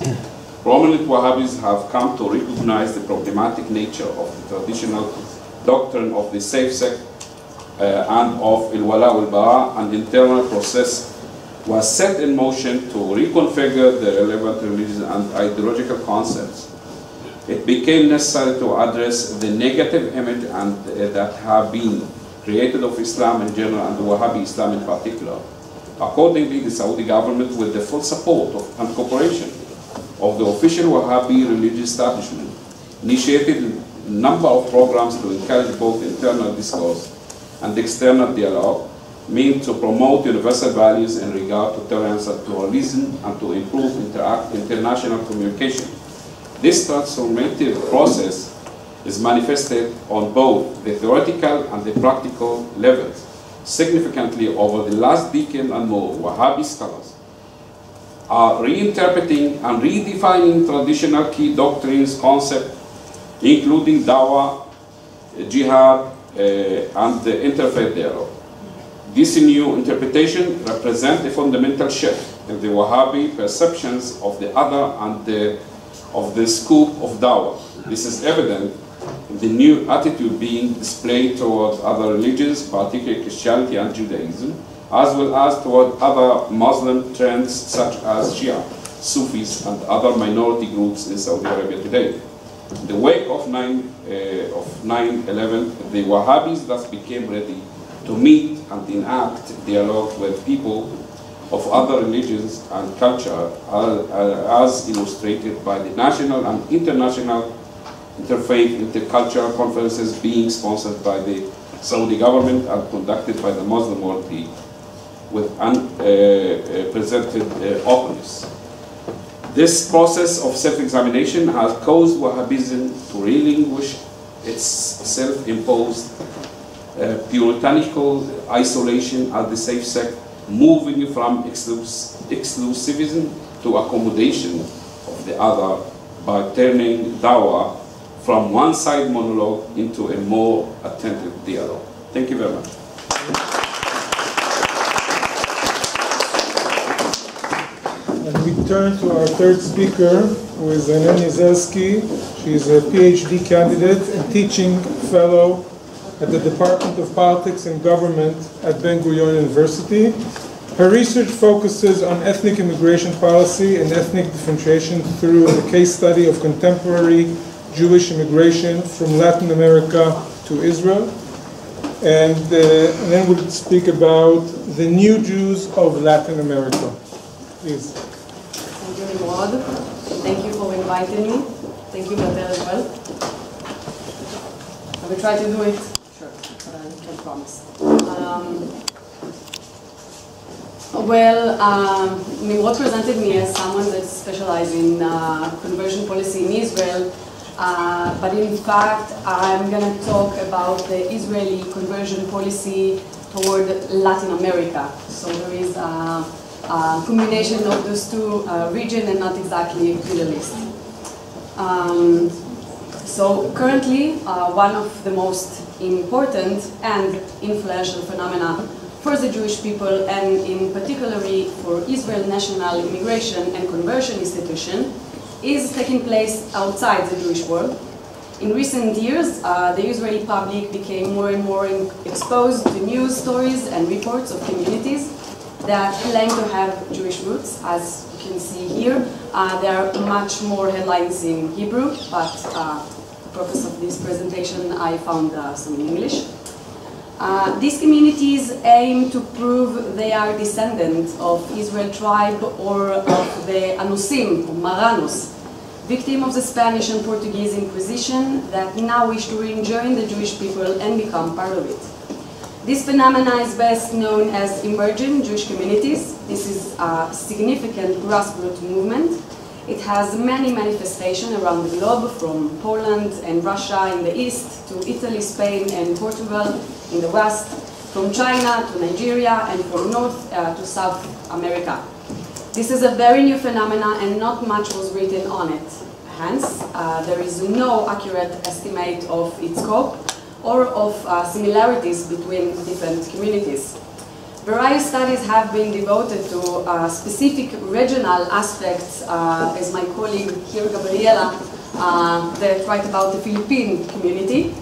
Prominent Wahhabis have come to recognize the problematic nature of the traditional doctrine of the safe sect and of al-wala wal-bara, and internal process was set in motion to reconfigure the relevant religious and ideological concepts. It became necessary to address the negative image that have been created of Islam in general and Wahhabi Islam in particular. Accordingly, the Saudi government, with the full support and cooperation of the official Wahhabi religious establishment, initiated a number of programs to encourage both internal discourse and external dialogue, meant to promote universal values in regard to tolerance and pluralism, and to improve international communication. This transformative process is manifested on both the theoretical and the practical levels. Significantly, over the last decade and more, Wahhabi scholars are reinterpreting and redefining traditional key doctrines, concepts, including Dawah, Jihad, and the interfaith dialogue. This new interpretation represents a fundamental shift in the Wahhabi perceptions of the other and of the scope of Dawah. This is evident in the new attitude being displayed towards other religions, particularly Christianity and Judaism, as well as toward other Muslim trends such as Shia, Sufis, and other minority groups in Saudi Arabia today. In the wake of 9/11, the Wahhabis thus became ready to meet and enact dialogue with people of other religions and culture, as illustrated by the national and international interfaith intercultural conferences being sponsored by the Saudi government and conducted by the Muslim World League with unprecedented openness. This process of self-examination has caused Wahhabism to relinquish its self-imposed puritanical isolation as the safe sect, moving from exclusivism to accommodation of the other by turning Dawah from one-side monologue into a more attentive dialogue. Thank you very much. And we turn to our third speaker, who is Renen Yezersky. She is a PhD candidate and teaching fellow at the Department of Politics and Government at Ben-Gurion University. Her research focuses on ethnic immigration policy and ethnic differentiation through the case study of contemporary Jewish immigration from Latin America to Israel. And then we'll speak about the new Jews of Latin America. Please. Thank you, Nimrod. Thank you for inviting me. Thank you, Matel, as well. I will try to do it short, but I can't promise. Nimrod presented me as someone that specializes in conversion policy in Israel, but in fact, I'm going to talk about the Israeli conversion policy toward Latin America. So there is a combination of those two regions and not exactly Middle East. So currently, one of the most important and influential phenomena for the Jewish people, and in particularly for Israel National Immigration and Conversion Institution, is taking place outside the Jewish world. In recent years, the Israeli public became more and more exposed to news stories and reports of communities that claim to have Jewish roots. As you can see here, there are much more headlines in Hebrew, but for the purpose of this presentation, I found some in English. These communities aim to prove they are descendants of Israel tribe or of the Anusim, or Maranos, victim of the Spanish and Portuguese Inquisition that now wish to rejoin the Jewish people and become part of it. This phenomena is best known as emerging Jewish communities. This is a significant grassroots movement. It has many manifestations around the globe, from Poland and Russia in the east to Italy, Spain and Portugal in the west, from China to Nigeria, and from North to South America. This is a very new phenomenon and not much was written on it. Hence, there is no accurate estimate of its scope or of similarities between different communities. Various studies have been devoted to specific regional aspects, as my colleague here, Gabriela, that write about the Philippine community.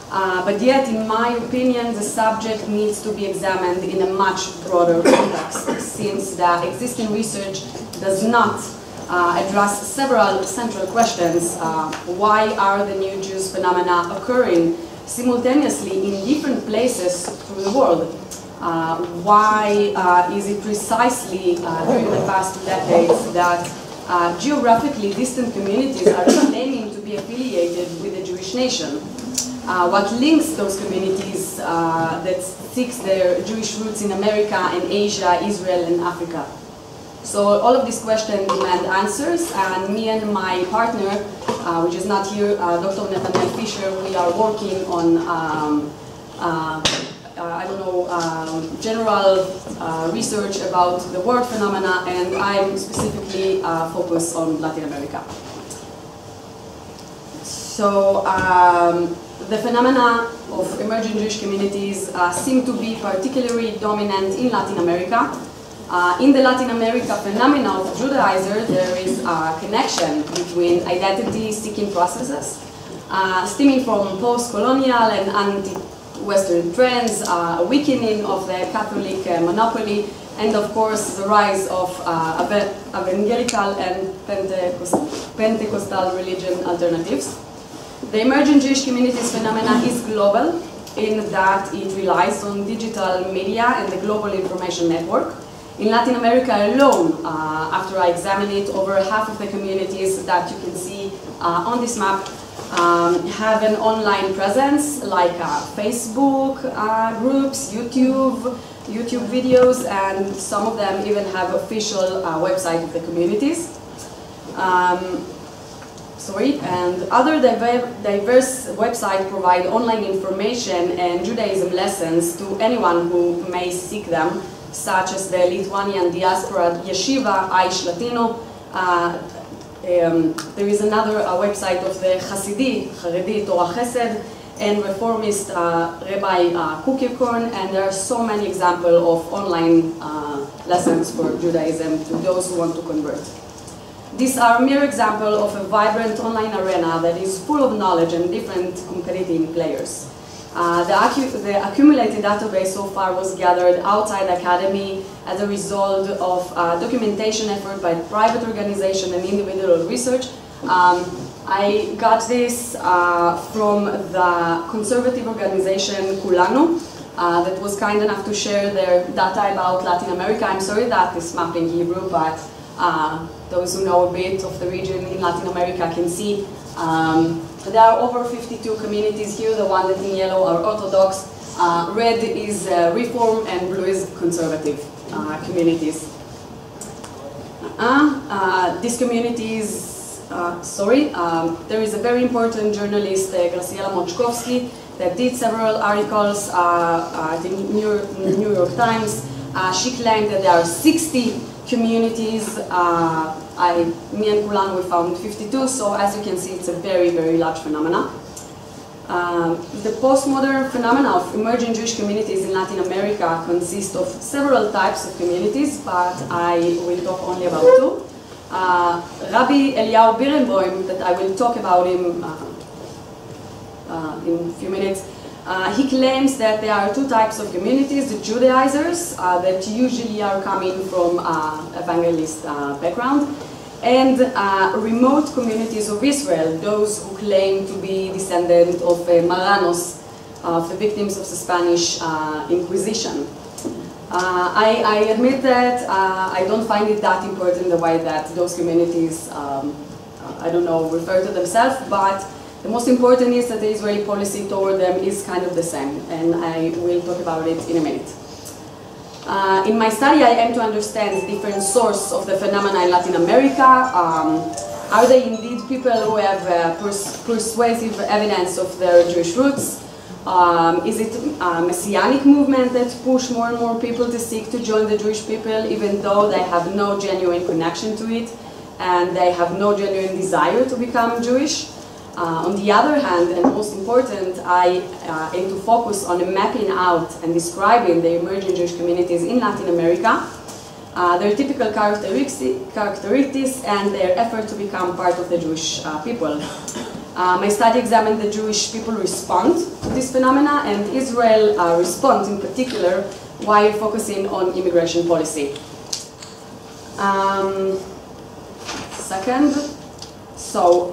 But yet, in my opinion, the subject needs to be examined in a much broader context, since the existing research does not address several central questions. Why are the new Jews phenomena occurring simultaneously in different places through the world? Why is it precisely during the past decades that geographically distant communities are claiming to be affiliated with the Jewish nation? What links those communities that seek their Jewish roots in America and Asia, Israel and Africa? So all of these questions demand answers, and me and my partner, which is not here, Dr. Nathaniel Fisher, we are working on general research about the world phenomena, and I'm specifically focused on Latin America. So the phenomena of emerging Jewish communities seem to be particularly dominant in Latin America. In the Latin America phenomena of Judaizer, there is a connection between identity-seeking processes stemming from post-colonial and anti-Western trends, a weakening of the Catholic monopoly, and of course the rise of evangelical and Pentecostal religion alternatives. The emerging Jewish communities phenomena is global in that it relies on digital media and the global information network. In Latin America alone, after I examine it, over half of the communities that you can see on this map have an online presence, like Facebook groups, YouTube videos, and some of them even have official website of the communities. And other diverse websites provide online information and Judaism lessons to anyone who may seek them, such as the Lithuanian diaspora Yeshiva Aish Latino. There is another website of the Haredi Torah Chesed, and reformist Rabbi Kukirkorn, and there are so many examples of online lessons for Judaism to those who want to convert. These are mere examples of a vibrant online arena that is full of knowledge and different competing players. The accumulated database so far was gathered outside the academy as a result of documentation effort by private organization and individual research. I got this from the conservative organization Kulanu that was kind enough to share their data about Latin America. I'm sorry that this map in Hebrew, but those who know a bit of the region in Latin America can see. There are over 52 communities here. The one that in yellow are Orthodox, red is Reform, and blue is conservative communities. These communities, there is a very important journalist, Graciela Mochkovsky, that did several articles at the New York Times. She claimed that there are 60 communities. Me and Kulan, we found 52, so as you can see, it's a very, very large phenomena. The postmodern phenomena of emerging Jewish communities in Latin America consist of several types of communities, but I will talk only about two. Rabbi Eliyahu Birenboim, that I will talk about him in a few minutes, he claims that there are two types of communities: the Judaizers, that usually are coming from evangelist background, and remote communities of Israel, those who claim to be descendant of Marranos, of the victims of the Spanish Inquisition. I admit that I don't find it that important the way that those communities, I don't know, refer to themselves, but the most important is that the Israeli policy toward them is kind of the same, and I will talk about it in a minute. In my study, I aim to understand the different sources of the phenomena in Latin America. Are they indeed people who have persuasive evidence of their Jewish roots? Is it a messianic movement that push more and more people to seek to join the Jewish people, even though they have no genuine connection to it, and they have no genuine desire to become Jewish? On the other hand, and most important, I aim to focus on mapping out and describing the emerging Jewish communities in Latin America, their typical characteristics, and their effort to become part of the Jewish people. My study examined the Jewish people respond to this phenomena, and Israel responds in particular while focusing on immigration policy. Second, so,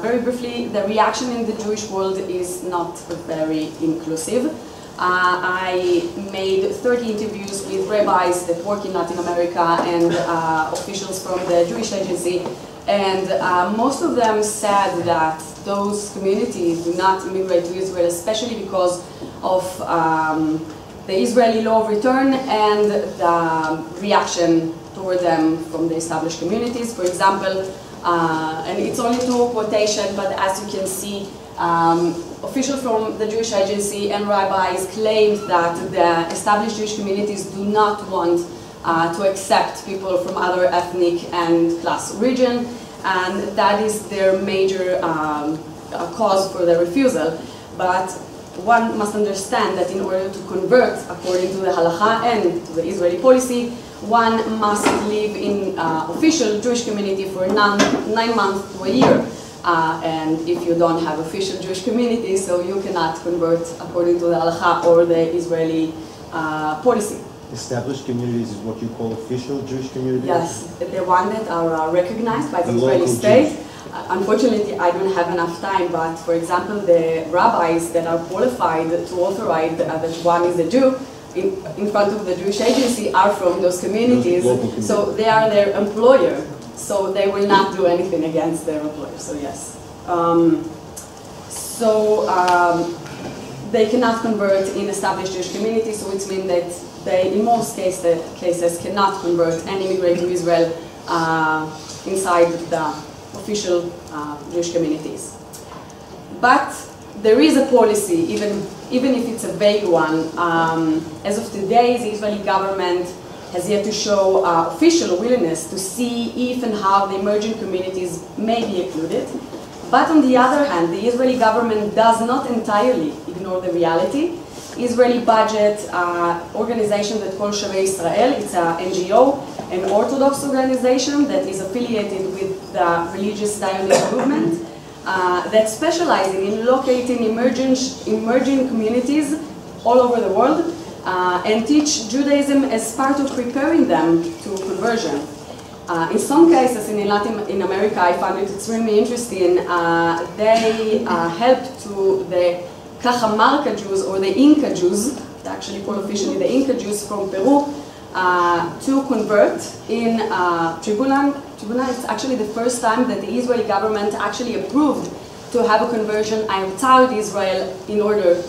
very briefly, the reaction in the Jewish world is not very inclusive. I made 30 interviews with rabbis that work in Latin America and officials from the Jewish Agency, and most of them said that those communities do not immigrate to Israel, especially because of the Israeli law of return and the reaction toward them from the established communities. For example, and it's only two quotation, but as you can see, officials from the Jewish Agency and rabbis claimed that the established Jewish communities do not want to accept people from other ethnic and class origin, and that is their major cause for the refusal. But one must understand that in order to convert according to the halakha and to the Israeli policy, one must live in official Jewish community for 9 months to a year. And if you don't have official Jewish community, so you cannot convert according to the halakha or the Israeli policy. Established communities is what you call official Jewish communities? Yes, the one that are recognized by the Israeli state. Unfortunately, I don't have enough time, but for example, the rabbis that are qualified to authorize that one is a Jew, in front of the Jewish Agency are from those communities, so they are their employer, so they will not do anything against their employer, so yes. They cannot convert in established Jewish communities, so it means that they, in most cases, cannot convert and immigrate to Israel inside the official Jewish communities. But there is a policy, even if it's a vague one. As of today, the Israeli government has yet to show official willingness to see if and how the emerging communities may be included. But on the other hand, the Israeli government does not entirely ignore the reality. Israeli budget organization that called Shavei Israel, it's an NGO, an Orthodox organization that is affiliated with the religious Zionist movement, that specializes in locating emerging communities all over the world and teach Judaism as part of preparing them to conversion. In some cases in America, I found it extremely interesting. They help to the Cajamarca Jews or the Inca Jews, they actually call officially the Inca Jews from Peru, to convert in Tribuna. It's actually the first time that the Israeli government actually approved to have a conversion outside Israel in order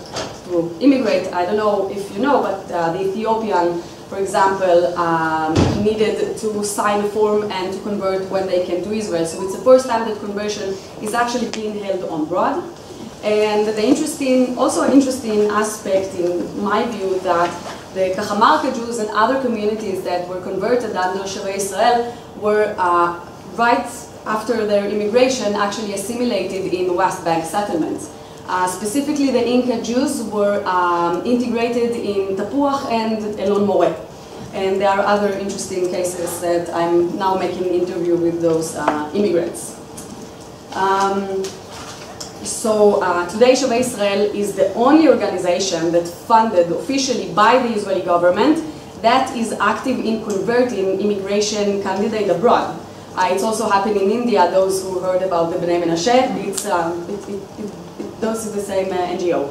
to immigrate. I don't know if you know, but the Ethiopian, for example, needed to sign a form and to convert when they came to Israel. So it's the first time that conversion is actually being held on broad. And the also interesting aspect, in my view, that the Kachamarka Jews and other communities that were converted under Shavei Israel were right after their immigration actually assimilated in West Bank settlements. Specifically, the Inca Jews were integrated in Tapuach and Elon Moreh. And there are other interesting cases that I'm now making an interview with those immigrants. Today Shavei Israel is the only organization that's funded officially by the Israeli government that is active in converting immigration candidates abroad. It's also happening in India. Those who heard about the Bnei Menashe, those is the same NGO.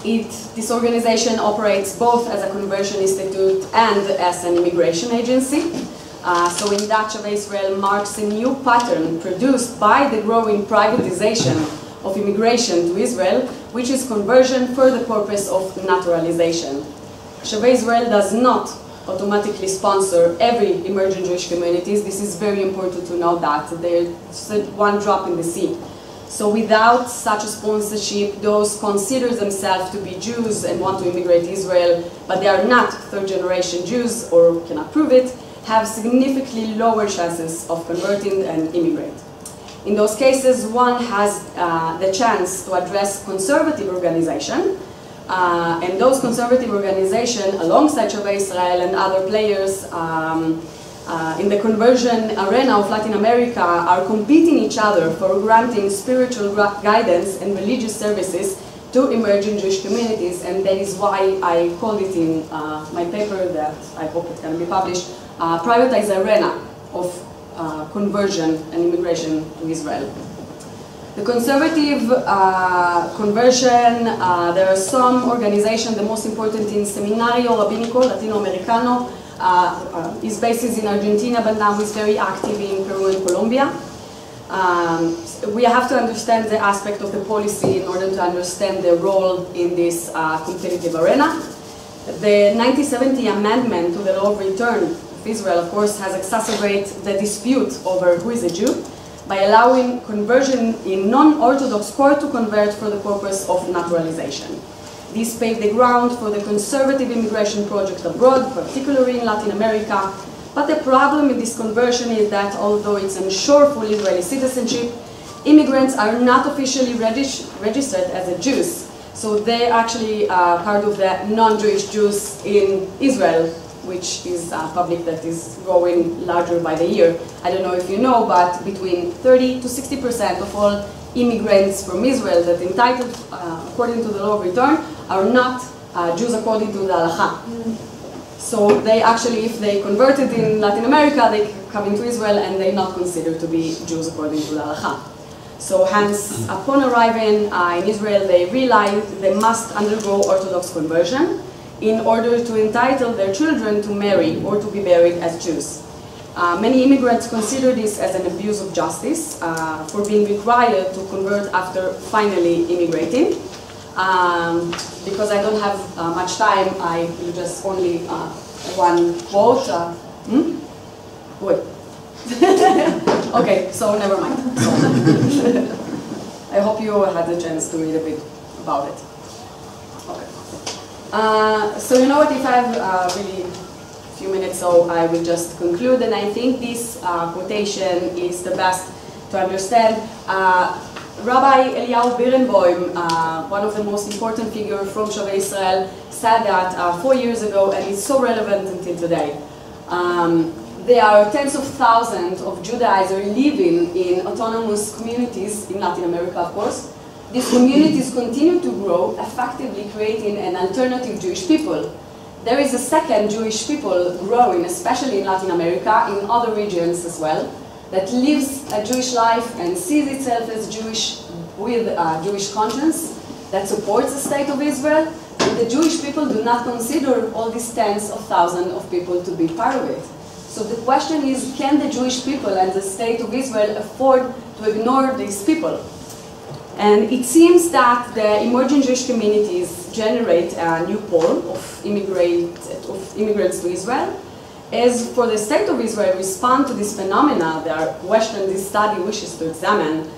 This organization operates both as a conversion institute and as an immigration agency. So in that, Shavei Israel marks a new pattern produced by the growing privatization of immigration to Israel, which is conversion for the purpose of naturalization. Shavei Israel does not automatically sponsor every emerging Jewish communities. This is very important to know that. There's one drop in the sea. So without such a sponsorship, those consider themselves to be Jews and want to immigrate to Israel, but they are not third-generation Jews or cannot prove it, have significantly lower chances of converting and immigrate. In those cases, one has the chance to address conservative organization, and those conservative organizations, alongside Shavei Israel and other players in the conversion arena of Latin America, are competing each other for granting spiritual guidance and religious services to emerging Jewish communities, and that is why I called it in my paper that I hope it can be published, Privatized Arena of Conversion and Immigration to Israel. The conservative conversion, there are some organizations, the most important in Seminario Rabinico Latinoamericano, is based in Argentina, but now is very active in Peru and Colombia. We have to understand the aspect of the policy in order to understand their role in this competitive arena. The 1970 amendment to the Law of Return of Israel, of course, has exacerbated the dispute over who is a Jew by allowing conversion in non-Orthodox court to convert for the purpose of naturalization. This paved the ground for the conservative immigration project abroad, particularly in Latin America. But the problem with this conversion is that although it's ensured full Israeli citizenship, immigrants are not officially registered as Jews. So they're actually part of the non-Jewish Jews in Israel, which is a public that is growing larger by the year. I don't know if you know, but between 30 to 60% of all immigrants from Israel that entitled, according to the Law of Return, are not Jews according to the Halacha. So they actually, if they converted in Latin America, they come into Israel and they're not considered to be Jews according to the Halacha. So hence, upon arriving in Israel, they realized they must undergo Orthodox conversion in order to entitle their children to marry or to be buried as Jews. Many immigrants consider this as an abuse of justice for being required to convert after finally immigrating. Because I don't have much time, I will just only one quote. Wait. Okay, so never mind. So, I hope you had the chance to read a bit about it. Okay. So you know what, if I have really a few minutes, so I will just conclude, and I think this quotation is the best to understand. Rabbi Eliyahu Birenboim, one of the most important figures from Shavei Israel, said that 4 years ago, and it's so relevant until today. There are tens of thousands of Judaizers living in autonomous communities in Latin America, of course. These communities continue to grow, effectively creating an alternative Jewish people. There is a second Jewish people growing, especially in Latin America, in other regions as well, that lives a Jewish life and sees itself as Jewish with a Jewish conscience, that supports the state of Israel, and the Jewish people do not consider all these tens of thousands of people to be part of it. So the question is, can the Jewish people and the state of Israel afford to ignore these people? And it seems that the emerging Jewish communities generate a new pool of immigrants to Israel. As for the state of Israel respond to this phenomena, there are questions this study wishes to examine.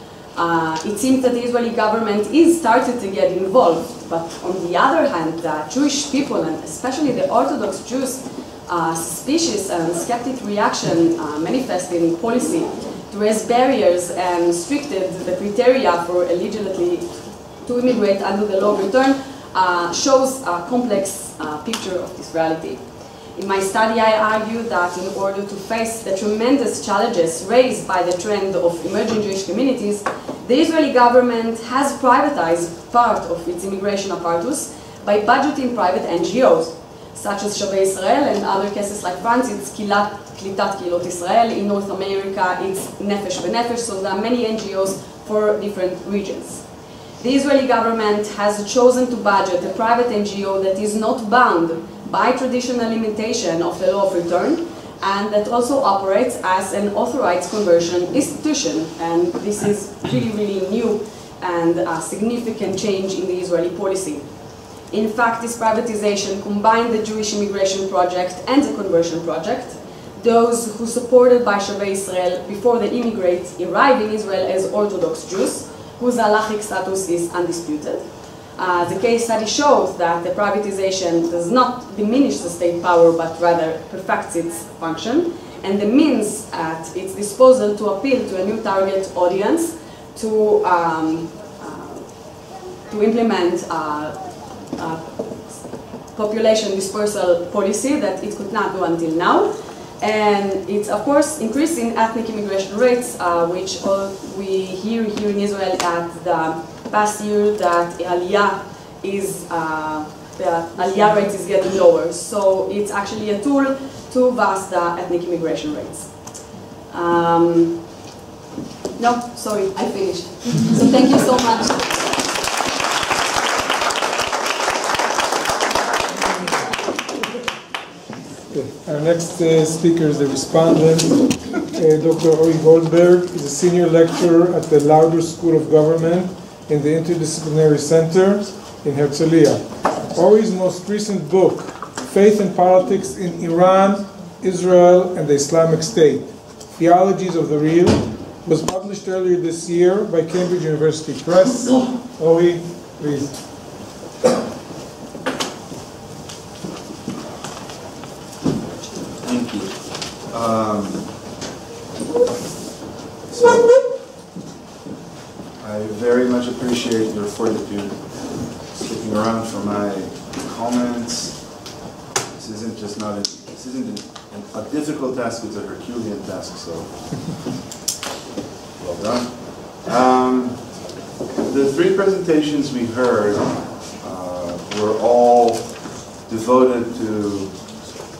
It seems that the Israeli government is started to get involved But on the other hand, the Jewish people, and especially the Orthodox Jews, suspicious and skeptic reaction manifesting policy to raise barriers and restricted the criteria for eligibility to immigrate under the law of return shows a complex picture of this reality. In my study, I argue that in order to face the tremendous challenges raised by the trend of emerging Jewish communities, the Israeli government has privatized part of its immigration apparatus by budgeting private NGOs, such as Shavei Israel, and other cases like France, it's Klitat Kilot Israel. In North America, it's Nefesh B'Nefesh, so there are many NGOs for different regions. The Israeli government has chosen to budget a private NGO that is not bound by traditional limitation of the law of return, and that also operates as an authorized conversion institution. And this is really, really new and a significant change in the Israeli policy. In fact, this privatization combined the Jewish immigration project and the conversion project. Those who supported by Shavei Israel before they immigrate arrive in Israel as Orthodox Jews, whose halachic status is undisputed. The case study shows that the privatization does not diminish the state power, but rather perfects its function, and the means at its disposal to appeal to a new target audience, to implement population dispersal policy that it could not do until now. And it's, of course, increasing ethnic immigration rates, which we hear here in Israel at the past year that the aliyah rate is getting lower. So it's actually a tool to boost the ethnic immigration rates. No, sorry, I finished. So thank you so much. Our next speaker is the respondent, Dr. Ori Goldberg. He's a senior lecturer at the Lauder School of Government in the Interdisciplinary Center in Herzliya. Ori's most recent book, Faith and Politics in Iran, Israel, and the Islamic State, Theologies of the Real, was published earlier this year by Cambridge University Press. Ori, please. Thank you. So, I very much appreciate your fortitude sticking around for my comments. This isn't a difficult task, it's a Herculean task, so well done. The three presentations we heard were all devoted to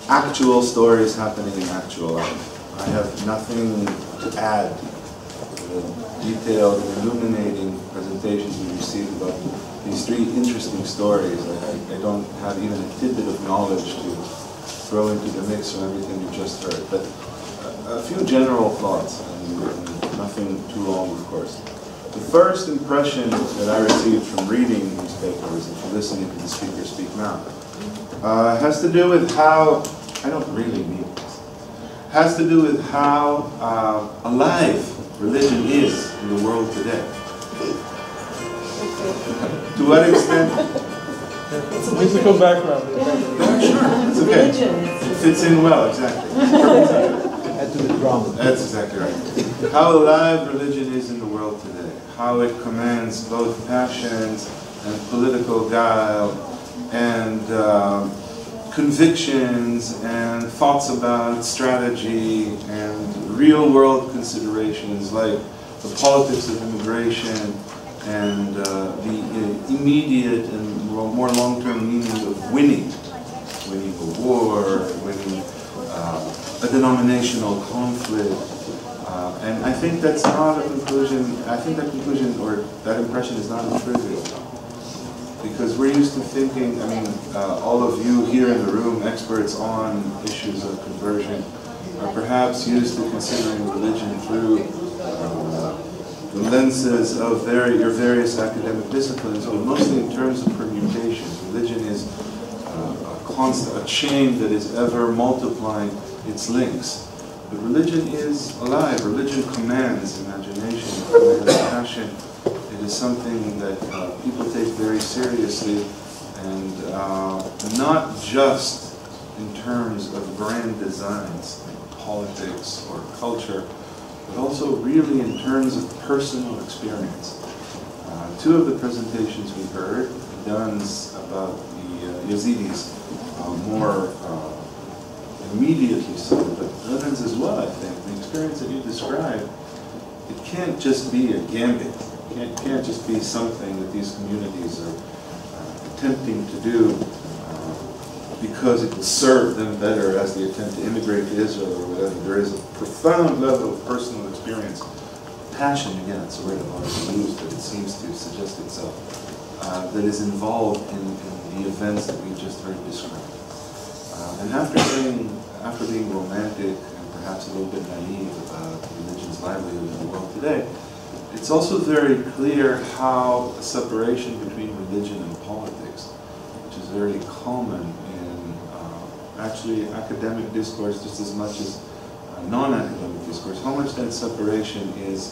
actual stories happening in actual life. I have nothing to add to the detailed and illuminating presentations we received about these three interesting stories. I don't have even a tidbit of knowledge to throw into the mix from everything you just heard. But a few general thoughts, and nothing too long, of course. The first impression that I received from reading these papers and from listening to the speaker speak now has to do with how, I don't really mean this, has to do with how alive religion is in the world today. To what extent? It's a musical background. Sure, it's okay. It fits in well, exactly. Add to the drama. That's exactly right. How alive religion is in the world today. How it commands both passions and political guile and convictions and thoughts about strategy and real-world considerations like the politics of immigration and the immediate and more long-term meaning of winning a war, winning a denominational conflict. And I think that's not a conclusion, I think that conclusion or that impression is not trivial. Because we're used to thinking, I mean, all of you here in the room, experts on issues of conversion, are perhaps used to considering religion through the lenses of your various academic disciplines, but mostly in terms of permutations. Religion is a chain that is ever multiplying its links. But religion is alive. Religion commands imagination, it commands passion, it It is something that people take very seriously, and not just in terms of grand designs, like politics or culture, but also really in terms of personal experience. Two of the presentations we heard, Idan's about the Yazidis, more immediately so, but Renen's as well, I think. The experience that you described, it can't just be a gambit. It can't just be something that these communities are attempting to do because it will serve them better as they attempt to immigrate to Israel or whatever. There is a profound level of personal experience. Passion, again, it's a word I've already used, but it seems to suggest itself, that is involved in the events that we've just heard described. And after being romantic and perhaps a little bit naive about religion's livelihood in the world today, it's also very clear how a separation between religion and politics, which is very common in actually academic discourse just as much as non-academic discourse, how much that separation is,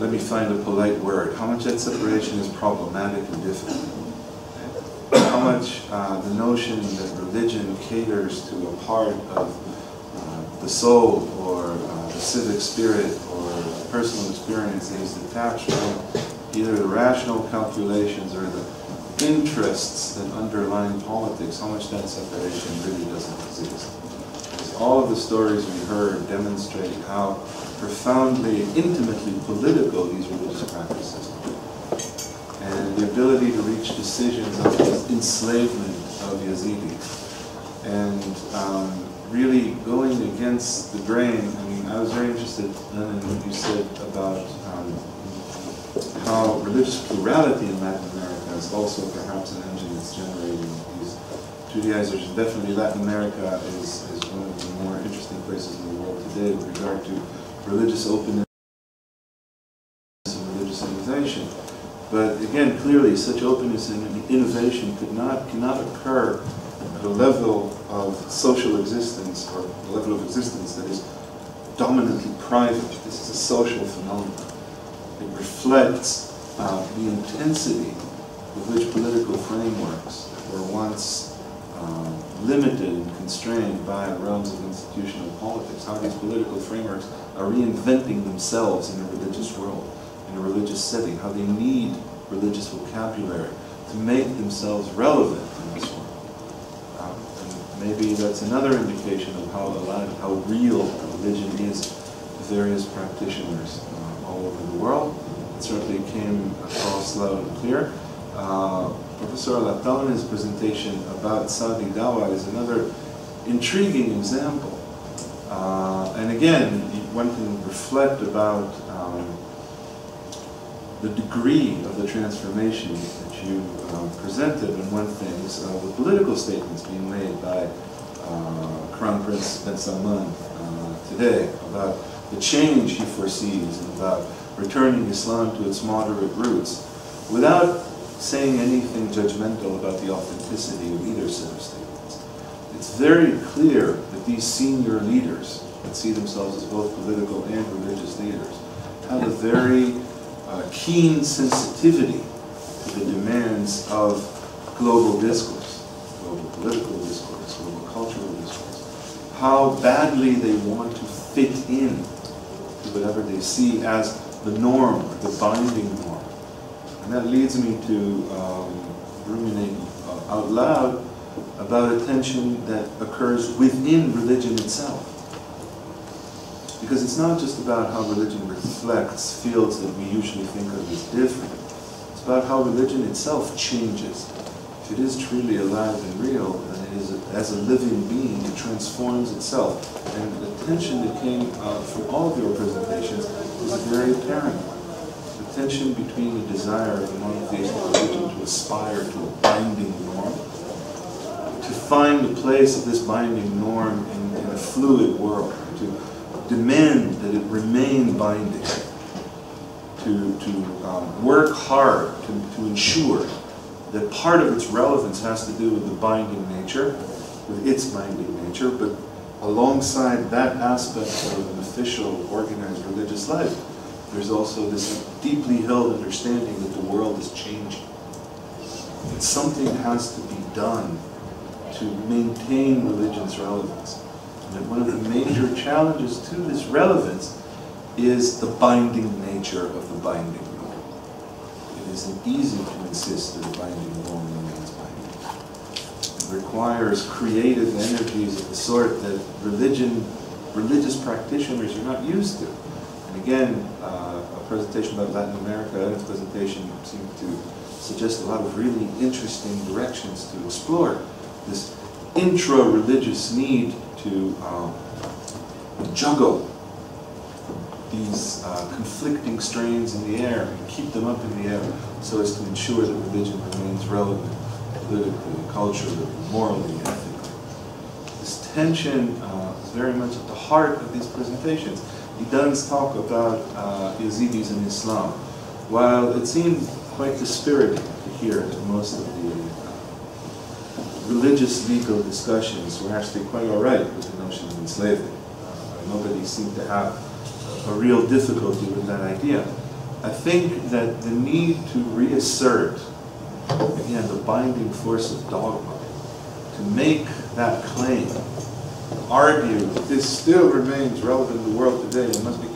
let me find a polite word, how much that separation is problematic and difficult. How much the notion that religion caters to a part of the soul or the civic spirit or personal experience that is detached from either the rational calculations or the interests that underline politics, how much that separation really doesn't exist. Because all of the stories we heard demonstrate how profoundly, intimately political these religious practices are. And the ability to reach decisions of the enslavement of Yazidis. And really going against the grain. I mean, I was very interested in what you said about how religious plurality in Latin America is also perhaps an engine that's generating these Judaizers. And definitely Latin America is one of the more interesting places in the world today with regard to religious openness and religious innovation. But again, clearly, such openness and innovation cannot occur at a level of social existence or a level of existence that is dominantly private. This is a social phenomenon. It reflects the intensity with which political frameworks that were once limited and constrained by the realms of institutional politics, how these political frameworks are reinventing themselves in a religious world, in a religious setting, how they need religious vocabulary to make themselves relevant in this world. And maybe that's another indication of how alive, how real religion is to various practitioners all over the world. It certainly came across loud and clear. Professor Al-Atawneh's presentation about Saudi Dawa is another intriguing example. And again, one can reflect about the degree of the transformation that you presented in one thing, the political statements being made by Crown Prince Ben Salman today about the change he foresees and about returning Islam to its moderate roots, without saying anything judgmental about the authenticity of either set of statements. It's very clear that these senior leaders that see themselves as both political and religious leaders have a very keen sensitivity to the demands of global discourse, global political discourse, global cultural discourse, how badly they want to fit in to whatever they see as the norm, the binding norm. And that leads me to ruminate out loud about a tension that occurs within religion itself. Because it's not just about how religion reflects fields that we usually think of as different. It's about how religion itself changes. If it is truly alive and real, then it is as a living being, it transforms itself. And the tension that came from all of your presentations is very apparent. The tension between the desire of the monotheistic religion to aspire to a binding norm, to find the place of this binding norm in a fluid world, to demand that it remain binding, to work hard to ensure that part of its relevance has to do with the binding nature, with its binding nature, but alongside that aspect of an official, organized religious life, there's also this deeply held understanding that the world is changing. That something has to be done to maintain religion's relevance. And that one of the major challenges to this relevance is the binding nature of the binding law. It isn't easy to insist that a binding law remains binding. It requires creative energies of the sort that religious practitioners are not used to. And again, a presentation about Latin America and its presentation seemed to suggest a lot of really interesting directions to explore this intra-religious need to juggle these conflicting strains in the air and keep them up in the air so as to ensure that religion remains relevant politically, culturally, morally, ethically. This tension is very much at the heart of these presentations. Idan's talk about Yazidis in Islam, while it seemed quite dispiriting to hear that most of the religious legal discussions were actually quite all right with the notion of enslavement. Nobody seemed to have a real difficulty with that idea. I think that the need to reassert, again, the binding force of dogma, to make that claim, argue that this still remains relevant in the world today and must be,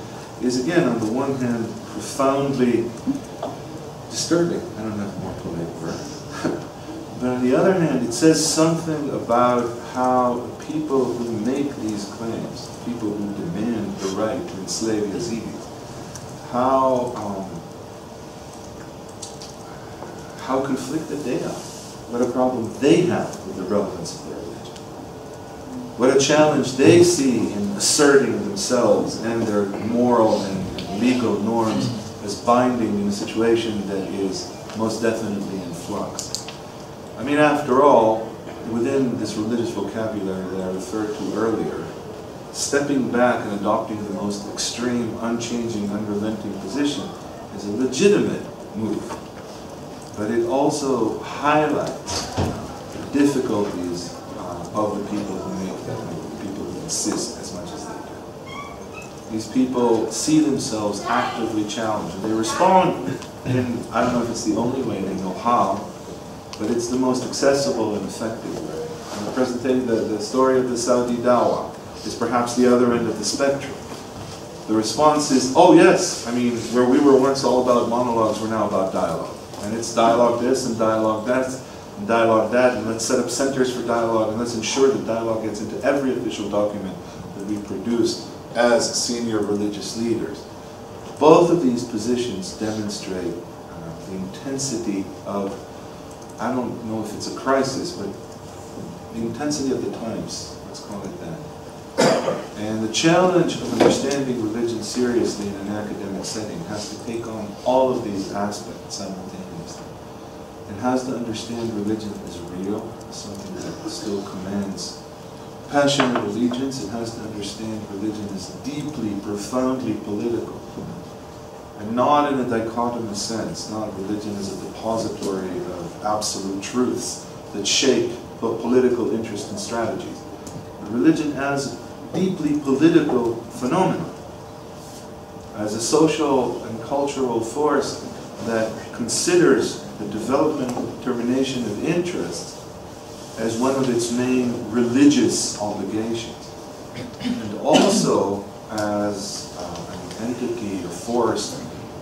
is again, on the one hand, profoundly disturbing. I don't have a more polite word. But on the other hand, it says something about how people who make these claims, people who demand the right to enslave Yazidis, how conflicted they are, what a problem they have with the relevance of their religion, what a challenge they see in asserting themselves and their moral and legal norms as binding in a situation that is most definitely in flux. I mean, after all, within this religious vocabulary that I referred to earlier, stepping back and adopting the most extreme, unchanging, unrelenting position is a legitimate move. But it also highlights the difficulties of the people who make that move, the people who insist as much as they do. These people see themselves actively challenged, and they respond in, I don't know if it's the only way they know how, but it's the most accessible and effective way. And the presentation, the story of the Saudi Dawah is perhaps the other end of the spectrum. The response is, oh yes, I mean, where we were once all about monologues, we're now about dialogue. And it's dialogue this and dialogue that and dialogue that, and let's set up centers for dialogue, and let's ensure that dialogue gets into every official document that we produce as senior religious leaders. Both of these positions demonstrate the intensity of, I don't know if it's a crisis, but the intensity of the times, let's call it that. And the challenge of understanding religion seriously in an academic setting has to take on all of these aspects simultaneously. It has to understand religion as real, as something that still commands passionate allegiance. It has to understand religion as deeply, profoundly political. And not in a dichotomous sense, not religion as a depository of absolute truths that shape both political interests and strategies. But religion as a deeply political phenomenon, as a social and cultural force that considers the development and determination of interests as one of its main religious obligations, and also as an entity, a force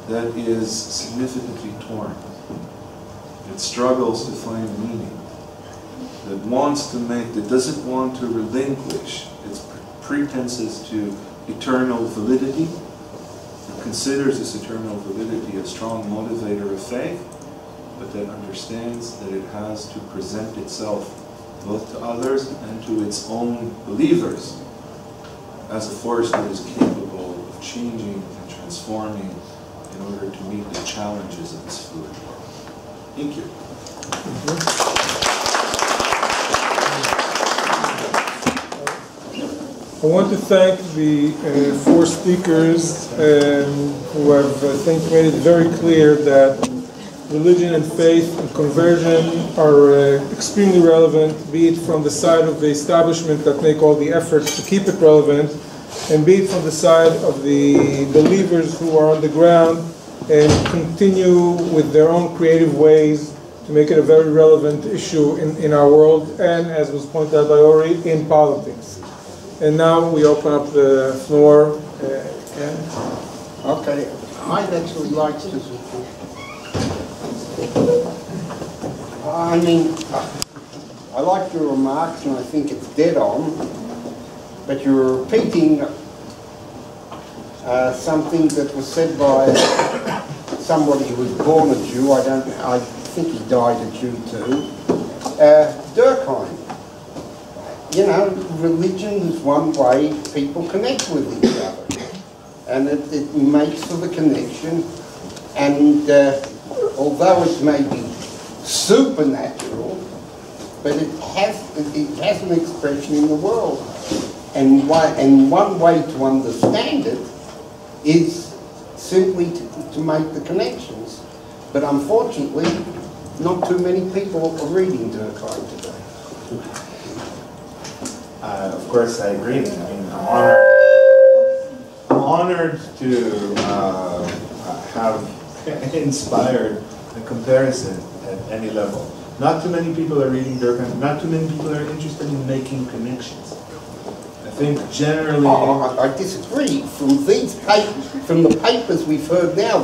that is significantly torn. It struggles to find meaning, that wants to make, that doesn't want to relinquish its pretenses to eternal validity, that considers this eternal validity a strong motivator of faith, but that understands that it has to present itself both to others and to its own believers as a force that is capable of changing and transforming in order to meet the challenges of this fluid world. Thank you. I want to thank the four speakers who have, I think, made it very clear that religion and faith and conversion are extremely relevant, be it from the side of the establishment that make all the efforts to keep it relevant, and be it from the side of the believers who are on the ground and continue with their own creative ways to make it a very relevant issue in our world, and, as was pointed out by Ori, in politics. And now we open up the floor. Okay, I'd actually like to... I mean, I like your remarks and I think it's dead on, but you're repeating something that was said by somebody who was born a Jew. I think he died a Jew too. Durkheim. You know, religion is one way people connect with each other, and it makes for the connection. And although it may be supernatural, but it has an expression in the world. And one way to understand it is simply to make the connections. But unfortunately, not too many people are reading Durkheim today. Of course, I agree. I mean, I'm honored to have inspired a comparison at any level. Not too many people are reading Durkheim. Not too many people are interested in making connections. I think generally... I disagree. From the papers we've heard now,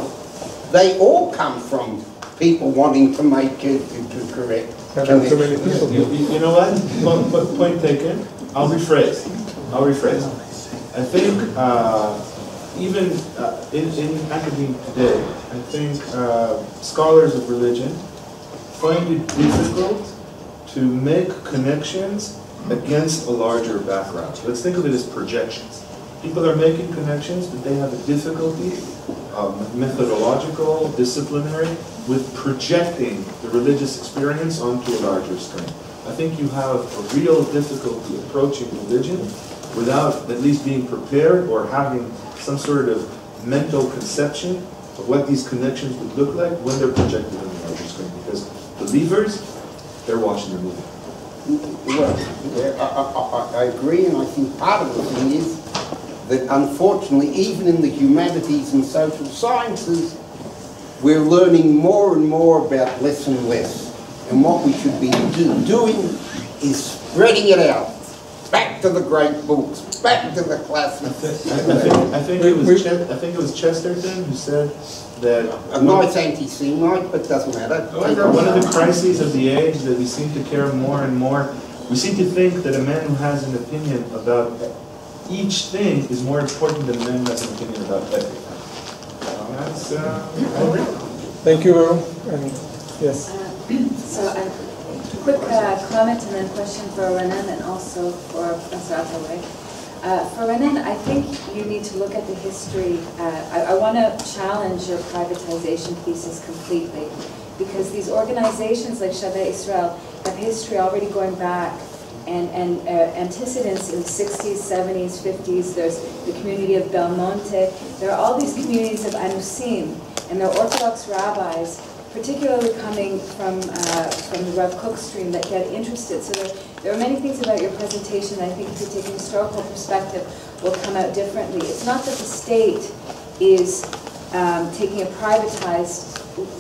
they all come from people wanting to make it to correct connections. You know what? Point taken. I'll rephrase. I think even in academia today, I think scholars of religion find it difficult to make connections against a larger background. Let's think of it as projections. People are making connections, but they have a difficulty, methodological, disciplinary, with projecting the religious experience onto a larger screen. I think you have a real difficulty approaching religion without at least being prepared or having some sort of mental conception of what these connections would look like when they're projected on the larger screen. Because believers, they're watching the movie. Well, yeah, I agree, and I think part of the thing is that unfortunately, even in the humanities and social sciences, we're learning more and more about less and less. And what we should be doing is spreading it out. Back to the great books, back to the classics. I think it was Chesterton who said that... A nice anti-Semite, but doesn't matter. One of the crises of the age that we seem to care more and more. We seem to think that a man who has an opinion about each thing is more important than a man who has an opinion about everything. Thank you, Earl. Yes. So a quick comment and then question for Renen and also for Professor Al-Atawneh. For Renen, I think you need to look at the history. I want to challenge your privatization thesis completely, because these organizations like Shavei Israel have history already going back and antecedents in the 60s, 70s, 50s. There's the community of Belmonte. There are all these communities of Anusim, and they're Orthodox rabbis, particularly coming from the Rav Kook stream, that get interested. So there are many things about your presentation that I think if you take a historical perspective will come out differently. It's not that the state is taking a privatized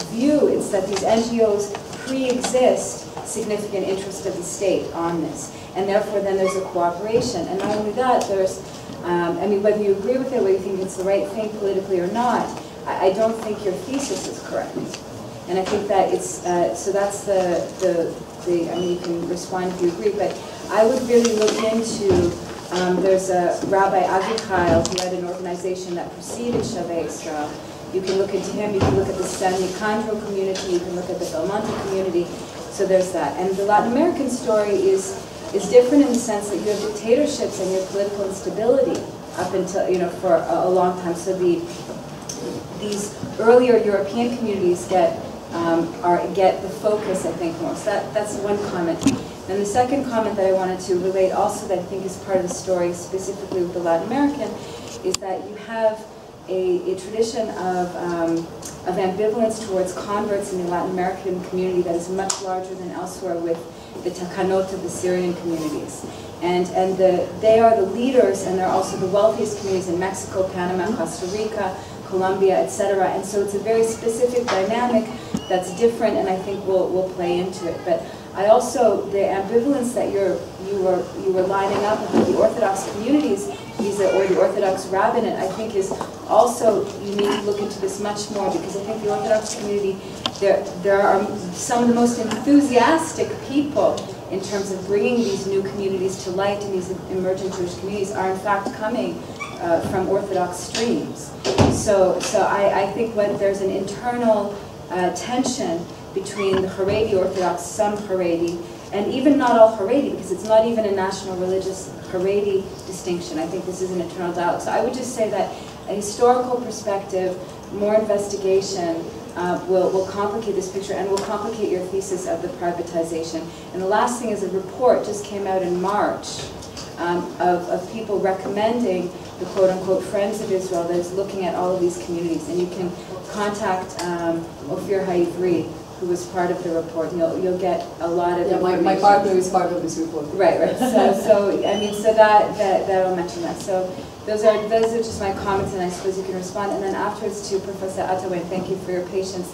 view, it's that these NGOs pre-exist significant interest of the state on this. And therefore then there's a cooperation. And not only that, there's, I mean, whether you agree with it, whether you think it's the right thing politically or not, I don't think your thesis is correct. And I think that it's, so that's I mean, you can respond if you agree, but I would really look into, there's a Rabbi Avichail who had an organization that preceded Shavei Israel. You can look into him, you can look at the San Nicandro community, you can look at the Belmonte community, so there's that. And the Latin American story is different in the sense that you have dictatorships and you have political instability up until, you know, for a long time. So these earlier European communities get the focus, I think, more. So that's one comment. And the second comment that I wanted to relate also that I think is part of the story, specifically with the Latin American, is that you have a tradition of ambivalence towards converts in the Latin American community that is much larger than elsewhere with the takanot of the Syrian communities. And they are the leaders, and they're also the wealthiest communities in Mexico, Panama, Costa Rica, Colombia, etc. And so it's a very specific dynamic that's different, and I think we'll play into it. But I also, the ambivalence that you were lining up with the Orthodox communities, or the Orthodox rabbinate, I think is also, you need to look into this much more, because I think the Orthodox community, there are some of the most enthusiastic people in terms of bringing these new communities to light, and these emergent Jewish communities are in fact coming from Orthodox streams. So I think when there's an internal tension between the Haredi Orthodox, some Haredi, and even not all Haredi, because it's not even a national religious Haredi distinction. I think this is an internal dialogue. So I would just say that a historical perspective, more investigation, will complicate this picture and will complicate your thesis of the privatization. And the last thing is a report just came out in March of people recommending the quote-unquote Friends of Israel that is looking at all of these communities. And you can contact Ophir Haivri, who was part of the report. You'll get a lot of information. My partner is part of this report. Right. So I mean, so that'll mention that. So those are just my comments, and I suppose you can respond. And then afterwards to Professor Atawneh, thank you for your patience.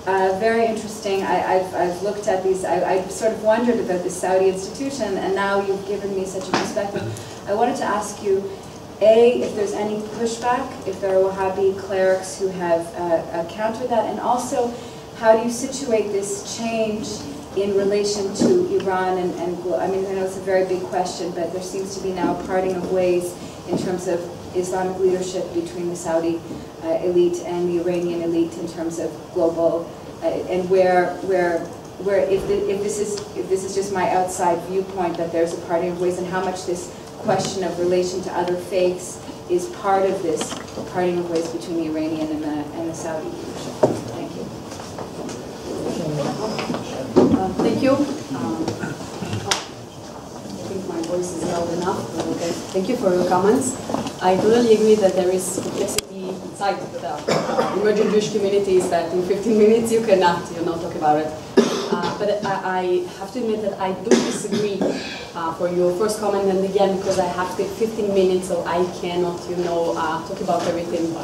Very interesting. I've looked at these. I sort of wondered about the Saudi institution, and now you've given me such a perspective. I wanted to ask you, A, if there's any pushback, if there are Wahhabi clerics who have countered that, and also, how do you situate this change in relation to Iran and I mean, I know it's a very big question, but there seems to be now a parting of ways in terms of Islamic leadership between the Saudi elite and the Iranian elite in terms of global, and where if this is just my outside viewpoint, that there's a parting of ways, and how much this question of relation to other faiths is part of this parting of ways between the Iranian and the Saudi leadership. Thank you. Thank you. I think my voice is loud enough. Okay. Thank you for your comments. I totally agree that there is complexity inside the emerging Jewish communities that in 15 minutes you cannot, talk about it. But I have to admit that I do disagree for your first comment, and again, because I have 15 minutes, so I cannot, talk about everything.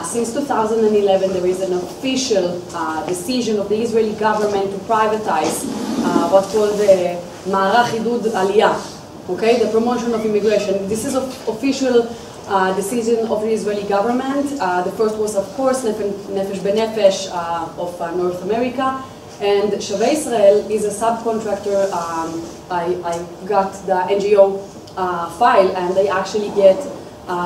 Since 2011, there is an official decision of the Israeli government to privatize what's called the Ma'arach Idud Aliyah, okay, the promotion of immigration. This is an official decision of the Israeli government. The first was, of course, Nefesh B'Nefesh of North America, and Shavei Israel is a subcontractor. I got the NGO file, and they actually get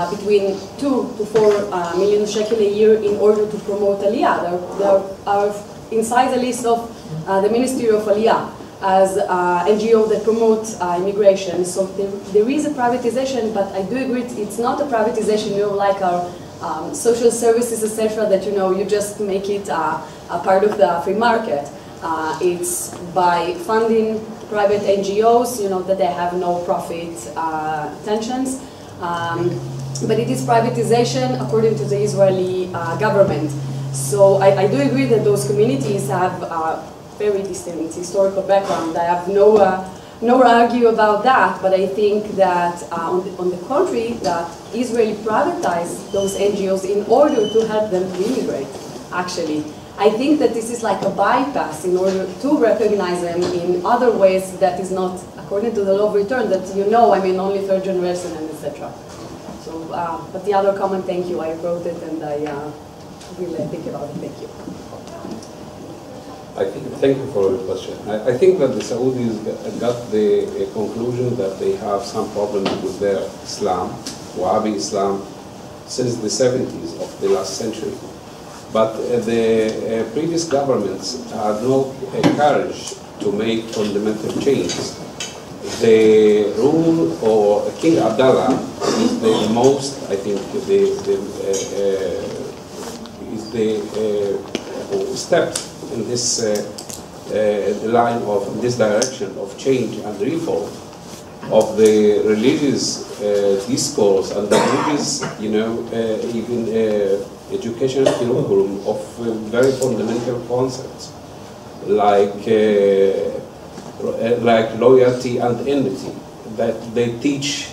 between 2 to 4 million shekel a year in order to promote Aliyah. They are inside the list of the Ministry of Aliyah as NGO that promotes immigration. So there is a privatization, but I do agree it's not a privatization, like our social services, etc., that you just make it a part of the free market. It's by funding private NGOs, that they have no profit intentions. But it is privatization according to the Israeli government. So I do agree that those communities have very distinct historical background. I have no argue about that, but I think that on the contrary, that Israel privatized those NGOs in order to help them to immigrate, actually. I think that this is like a bypass in order to recognize them in other ways that is not according to the law of return, that only third generation and etc. So, but the other comment, thank you, I wrote it and I will think about it, thank you. Thank you for your question. I think that the Saudis got the conclusion that they have some problem with their Islam, Wahhabi Islam, since the 70s of the last century. But the previous governments had no courage to make fundamental changes. The rule of King Abdullah is the most, I think, is the step in this line of this direction of change and reform. of the religious discourse and the religious, even educational curriculum of very fundamental concepts like loyalty and enmity that they teach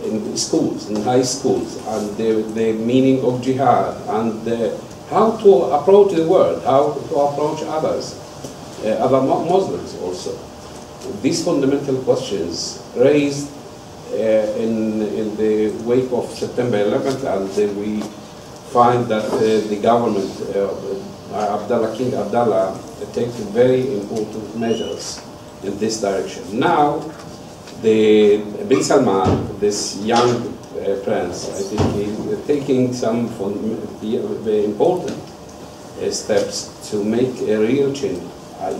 in schools, in high schools, and the meaning of jihad and how to approach the world, how to approach others, other Muslims also. These fundamental questions raised in the wake of September 11th, and then we find that the government, King Abdullah, takes very important measures in this direction. Now, Bin Salman, this young prince, I think he's taking some very important steps to make a real change. I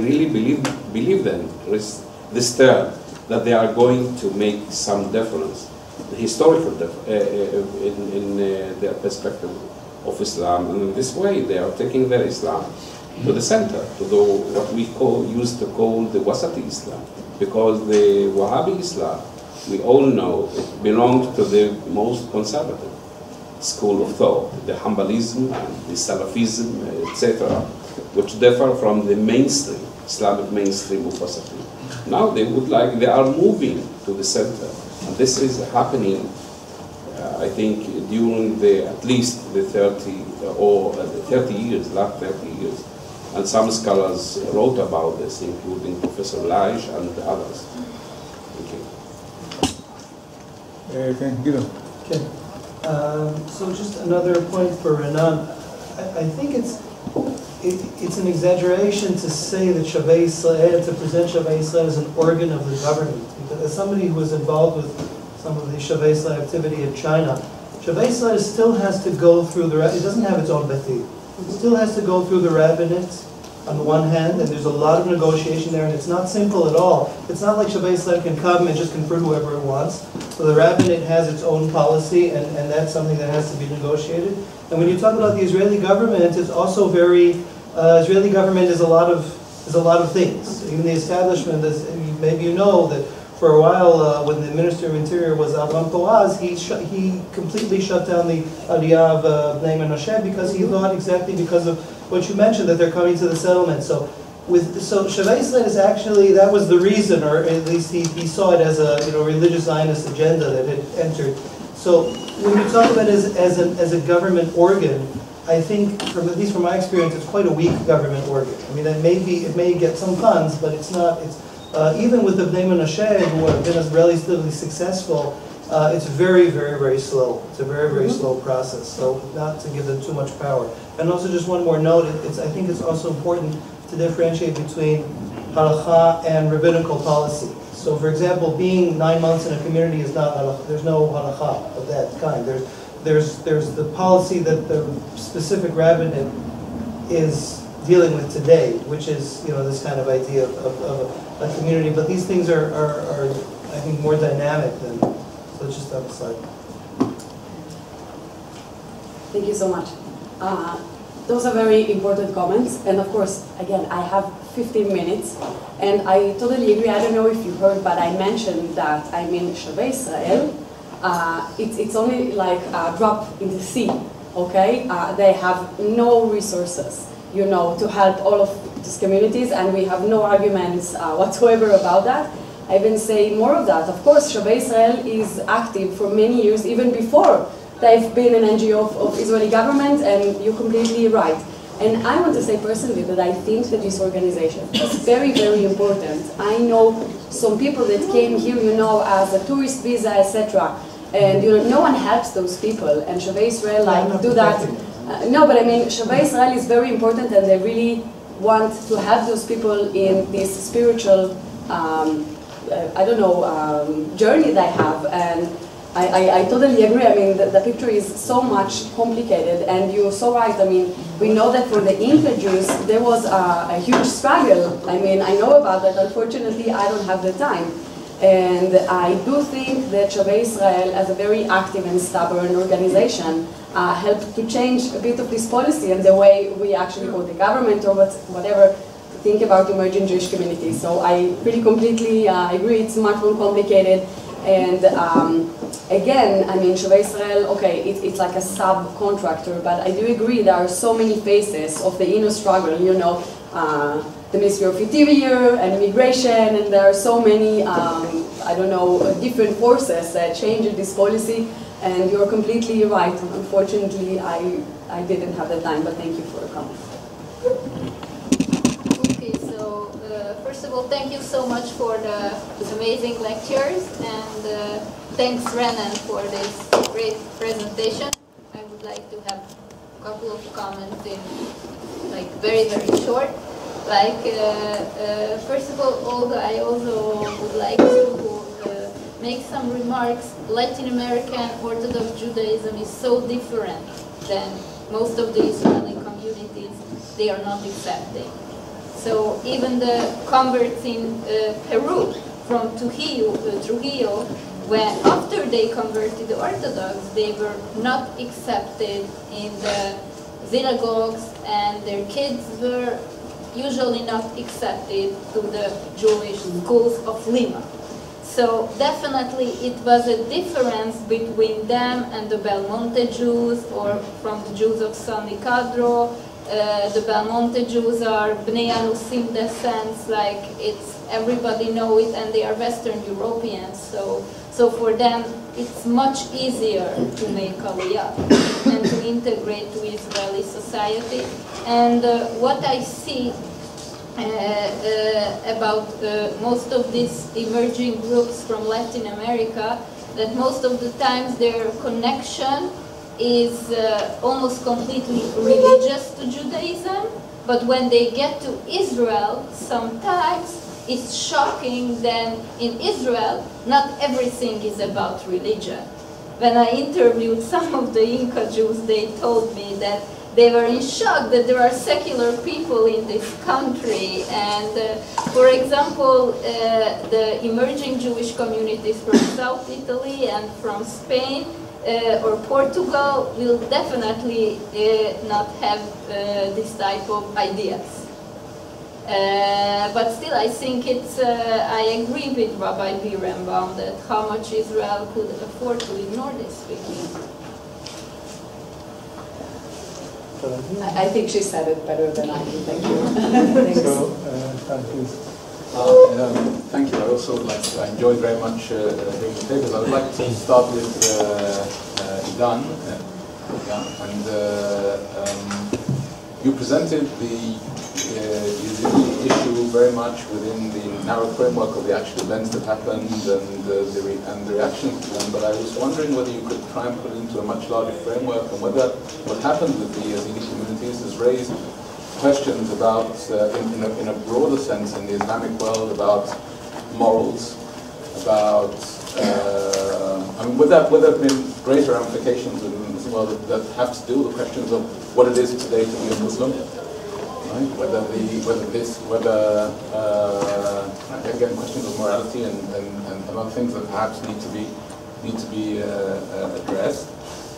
really believe them, this term, that they are going to make some difference, the historical in their perspective of Islam. And in this way, they are taking their Islam to the center, to what we used to call the Wasati Islam. Because the Wahhabi Islam, we all know, it belongs to the most conservative school of thought, the Hanbalism and the Salafism, etc., which differ from the mainstream, Islamic mainstream of Wasafi. Now they are moving to the center, and this is happening, I think, during at least the 30 years, last 30 years. And some scholars wrote about this, including Professor Laish and others. Thank you. Okay, Gideon. Okay. So just another point for Renen. I think it's an exaggeration to say that Shavei Israel, to present Shavei Israel as an organ of the government. Because as somebody who was involved with some of the Shavei Israel activity in China, Shavei Israel still has to go through it doesn't have its own beti. It still has to go through the rabbinate on the one hand, and there's a lot of negotiation there, and it's not simple at all. It's not like Shavei Israel can come and just convert whoever it wants. So the rabbinate has its own policy, and that's something that has to be negotiated. And when you talk about the Israeli government, it's also very, Israeli government is a lot of things. Even the establishment, maybe you know that for a while, when the Minister of Interior was Avram Poaz, he completely shut down the Aliyah of Bnei Menashe because he thought exactly because of what you mentioned, that they're coming to the settlement. So Shavei Israel is actually, that was the reason, or at least he saw it as a religious Zionist agenda that had entered. So when you talk about it as a government organ, I think, at least from my experience, it's quite a weak government organ. I mean, it may get some funds, but it's not. Even with the Bnei Menashe, who have been relatively successful, it's very, very, very slow. It's a very, very slow process. So not to give them too much power. And also, just one more note. I think it's also important to differentiate between halakha and rabbinical policy. So, for example, being 9 months in a community is not halakha. There's no halakha of that kind. There's the policy that the specific rabbinate is dealing with today, which is this kind of idea of a community. But these things are I think more dynamic than. So let's just have a slide. Thank you so much. Those are very important comments, and of course, again, I have 15 minutes, and I totally agree. I don't know if you heard, but I mentioned that Shavei Israel. It's only like a drop in the sea. Okay, they have no resources, to help all of these communities, and we have no arguments whatsoever about that. I even say more of that. Of course, Shavei Israel is active for many years, even before they've been an NGO of Israeli government, and you're completely right. And I want to say personally that I think that this organization is very, very important. I know some people that came here, as a tourist visa, etc. And no one helps those people, and Shavei Israel do that. No, but I mean, Shavei Israel is very important, and they really want to help those people in this spiritual, journey they have. And I totally agree. I mean, the picture is so much complicated, and you're so right. I mean, we know that for the Inca Jews, there was a huge struggle. I mean, I know about that. Unfortunately, I don't have the time. And I do think that Shavei Israel, as a very active and stubborn organization, helped to change a bit of this policy and the way we actually, or the government or whatever, think about emerging Jewish communities. So I pretty completely agree, it's much more complicated. And again, I mean, Shavei Israel, okay, it's like a subcontractor, but I do agree there are so many faces of the inner struggle, you know, the Ministry of Interior and immigration, and there are so many, I don't know, different forces that change this policy, and you're completely right. Unfortunately, I didn't have the time, but thank you for coming. Okay, so first of all, thank you so much for the amazing lectures, and thanks Renen for this great presentation. I would like to have a couple of comments in like very, very short. Like, first of all, I also would like to make some remarks. Latin American Orthodox Judaism is so different than most of the Israeli communities. They are not accepting. So even the converts in Peru from Trujillo, when after they converted to Orthodox, they were not accepted in the synagogues, and their kids were usually not accepted to the Jewish schools of Lima. So definitely it was a difference between them and the Belmonte Jews, or from the Jews of San Nicandro. The Belmonte Jews are Bnei Anusim descents, like everybody know it, and they are Western Europeans. So for them it's much easier to make Aliyah and to integrate to Israeli society. And what I see about most of these emerging groups from Latin America, that most of the times their connection is almost completely religious to Judaism, but when they get to Israel, sometimes it's shocking that in Israel, not everything is about religion. When I interviewed some of the Inca Jews, they told me that they were in shock that there are secular people in this country. And for example, the emerging Jewish communities from South Italy and from Spain or Portugal will definitely not have this type of ideas. But still, I think I agree with Rabbi Birnbaum that how much Israel could afford to ignore this speaking. I think she said it better than I did. Thank you. Thank you. I also would like to, I enjoyed very much hearing the papers. I would like to start with Idan. You presented the issue very much within the narrow framework of the actual events that happened and the reactions to them, but I was wondering whether you could try and put it into a much larger framework, and whether what happened with the Yazidi communities has raised questions about, in a broader sense in the Islamic world, about morals, about, I mean, would there have been greater ramifications in this world that have to do with the questions of what it is today to be a Muslim? Right? Again, questions of morality and other things that perhaps need to be addressed.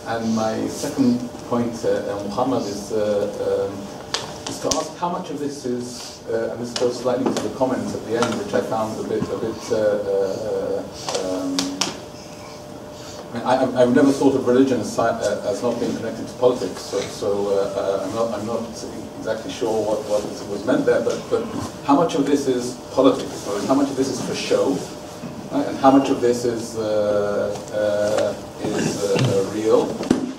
And my second point, Muhammad, is to ask how much of this is, and this goes slightly to the comments at the end, which I found a bit. I've never thought of religion as not being connected to politics, so I'm not exactly sure what was meant there. But how much of this is politics, or how much of this is for show, right? And how much of this is real?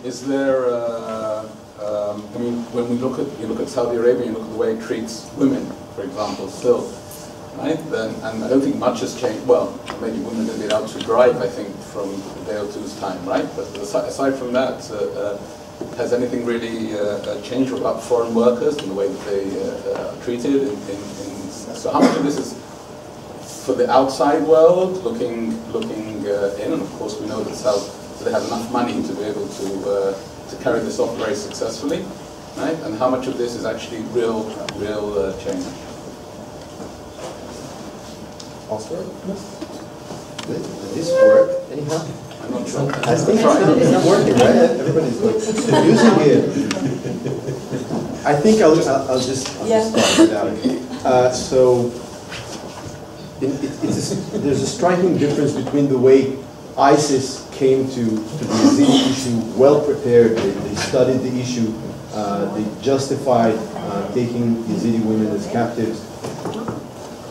Is there? I mean, when you look at Saudi Arabia, you look at the way it treats women, for example, still. Right? And I don't think much has changed. Well, maybe women are going to be allowed to drive, I think, from a day or two's time, right? But aside from that, has anything really changed about foreign workers and the way that they are treated? So how much of this is for the outside world looking in? And of course, we know that they have enough money to be able to carry this off very successfully, right? And how much of this is actually real change? Also, did this work anyhow? I'm not sure. I think it's working, right? Everybody's using it. I think I'll just start without So there's a striking difference between the way ISIS came to the Yazidi issue well prepared. They studied the issue. They justified taking Yazidi women as captives.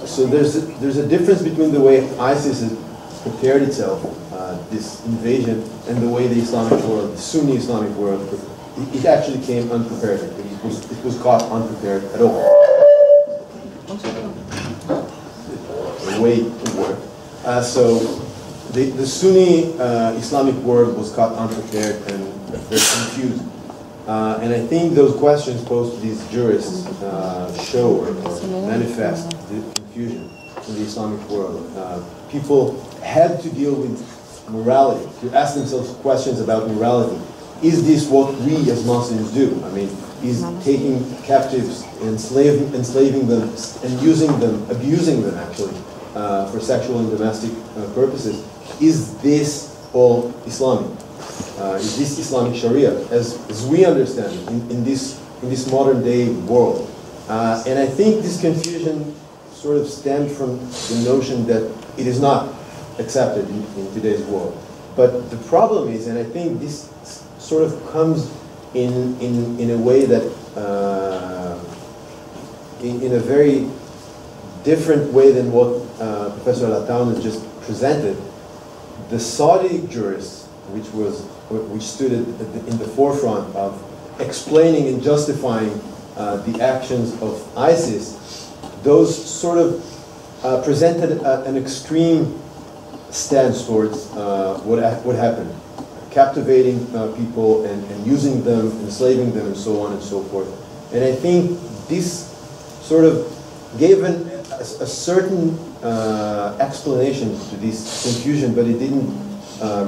So there's a difference between the way ISIS has prepared itself, this invasion, and the way the Islamic world, the Sunni Islamic world, it actually came unprepared. It was caught unprepared at all. The way it worked. So the Sunni Islamic world was caught unprepared and very confused. And I think those questions posed to these jurists show or manifest the confusion in the Islamic world. People had to deal with morality, to ask themselves questions about morality. Is this what we as Muslims do? I mean, is taking captives, enslaving them, and using them, abusing them actually, for sexual and domestic purposes, is this all Islamic? Is this Islamic Sharia, as we understand it in this modern day world? And I think this confusion sort of stemmed from the notion that it is not accepted in today's world. But the problem is, and I think this sort of comes in a way that, in a very different way than what Professor Al-Atawneh just presented, the Saudi jurists, which stood in the forefront of explaining and justifying the actions of ISIS, those sort of presented an extreme stance towards what happened, captivating people and using them, enslaving them, and so on and so forth. And I think this sort of gave a certain explanation to this confusion, but it didn't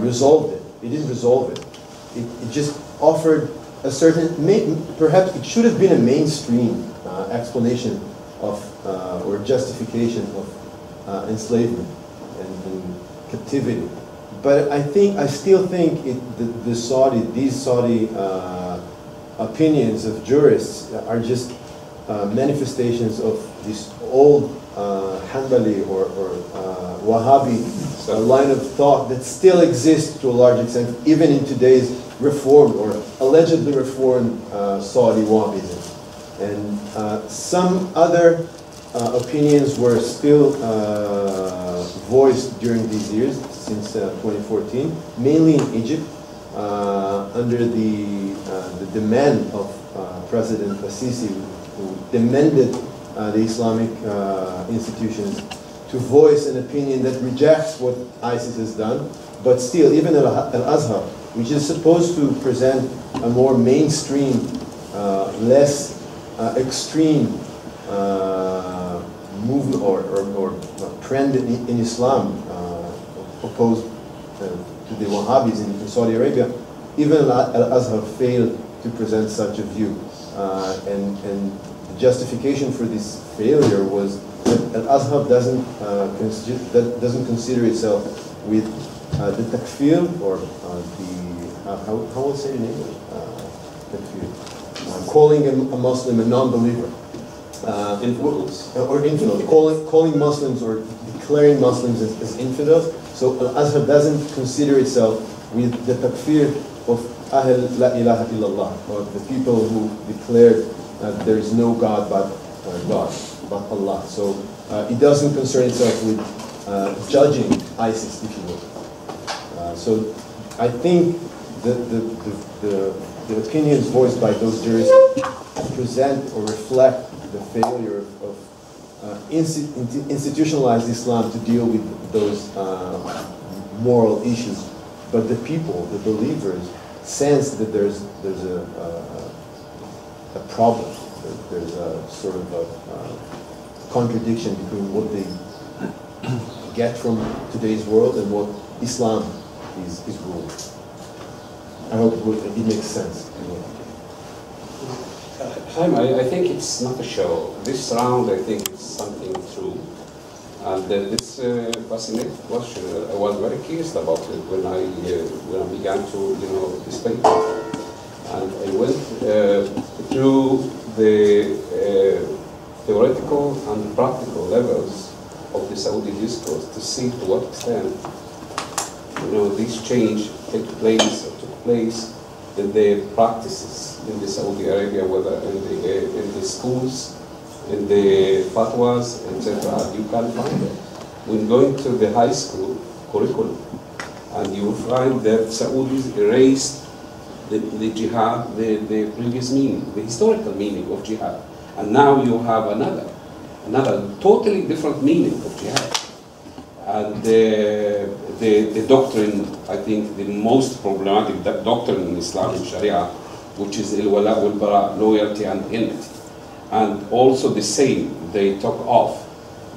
resolve it. It didn't resolve it. It just offered a certain, perhaps it should have been a mainstream explanation of or justification of enslavement and captivity. But I still think these Saudi opinions of jurists are just manifestations of this old Hanbali or Wahhabi line of thought that still exists to a large extent, even in today's reformed or allegedly reformed Saudi Wahhabism. And some other opinions were still voiced during these years, since 2014, mainly in Egypt, under the demand of President Sisi, who demanded the Islamic institutions to voice an opinion that rejects what ISIS has done, but still, even Al-Azhar, which is supposed to present a more mainstream, less extreme movement or trend in Islam, opposed to the Wahhabis in Saudi Arabia, even Al-Azhar failed to present such a view. And the justification for this failure was that Al-Azhar doesn't consider itself with the takfir, or how will I say it in English? Takfir. Calling a Muslim a non-believer. Infidels. Or infidels. Calling Muslims or declaring Muslims as infidels. So Al-Azhar doesn't consider itself with the takfir of Ahl la ilaha illallah, or the people who declared that there is no God but Allah. So it doesn't concern itself with judging ISIS, if you will. So I think the opinions voiced by those jurists present or reflect the failure of institutionalized Islam to deal with those moral issues. But the people, the believers, sense that there's a problem. There's a sort of a contradiction between what they get from today's world and what Islam is ruling. I hope it makes sense. I think it's not a show. This round, I think, is something true. And this fascinating question, I was very curious about it when I began to, this paper. And I went through the theoretical and practical levels of the Saudi discourse to see to what extent, this change took place in the practices in the Saudi Arabia, whether in the schools, in the fatwas, etc. You can find it. When going to the high school curriculum, and you will find that Saudis erased the jihad, the previous meaning, the historical meaning of jihad. And now you have another totally different meaning of jihad. And the doctrine, I think the most problematic doctrine in Islamic Sharia, which is al-wala wal-bara, loyalty and enmity. And also the same, they took off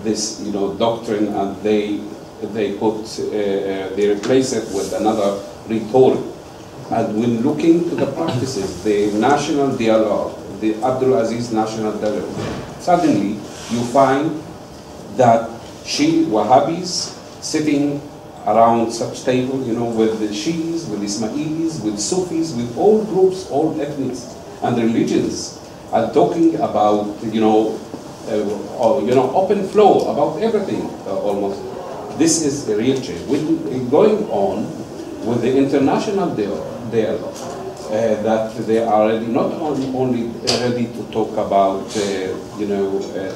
this doctrine, and they replace it with another rhetoric. And when looking to the practices, the national dialogue, the Abdul Aziz national dialogue, suddenly you find that Wahhabis sitting around such table, with the Shiis, with Ismailis, with Sufis, with all groups, all ethnics and religions, are talking about, open flow about everything almost. This is a real change. When going on with the international dialogue, that they are already not only ready to talk about,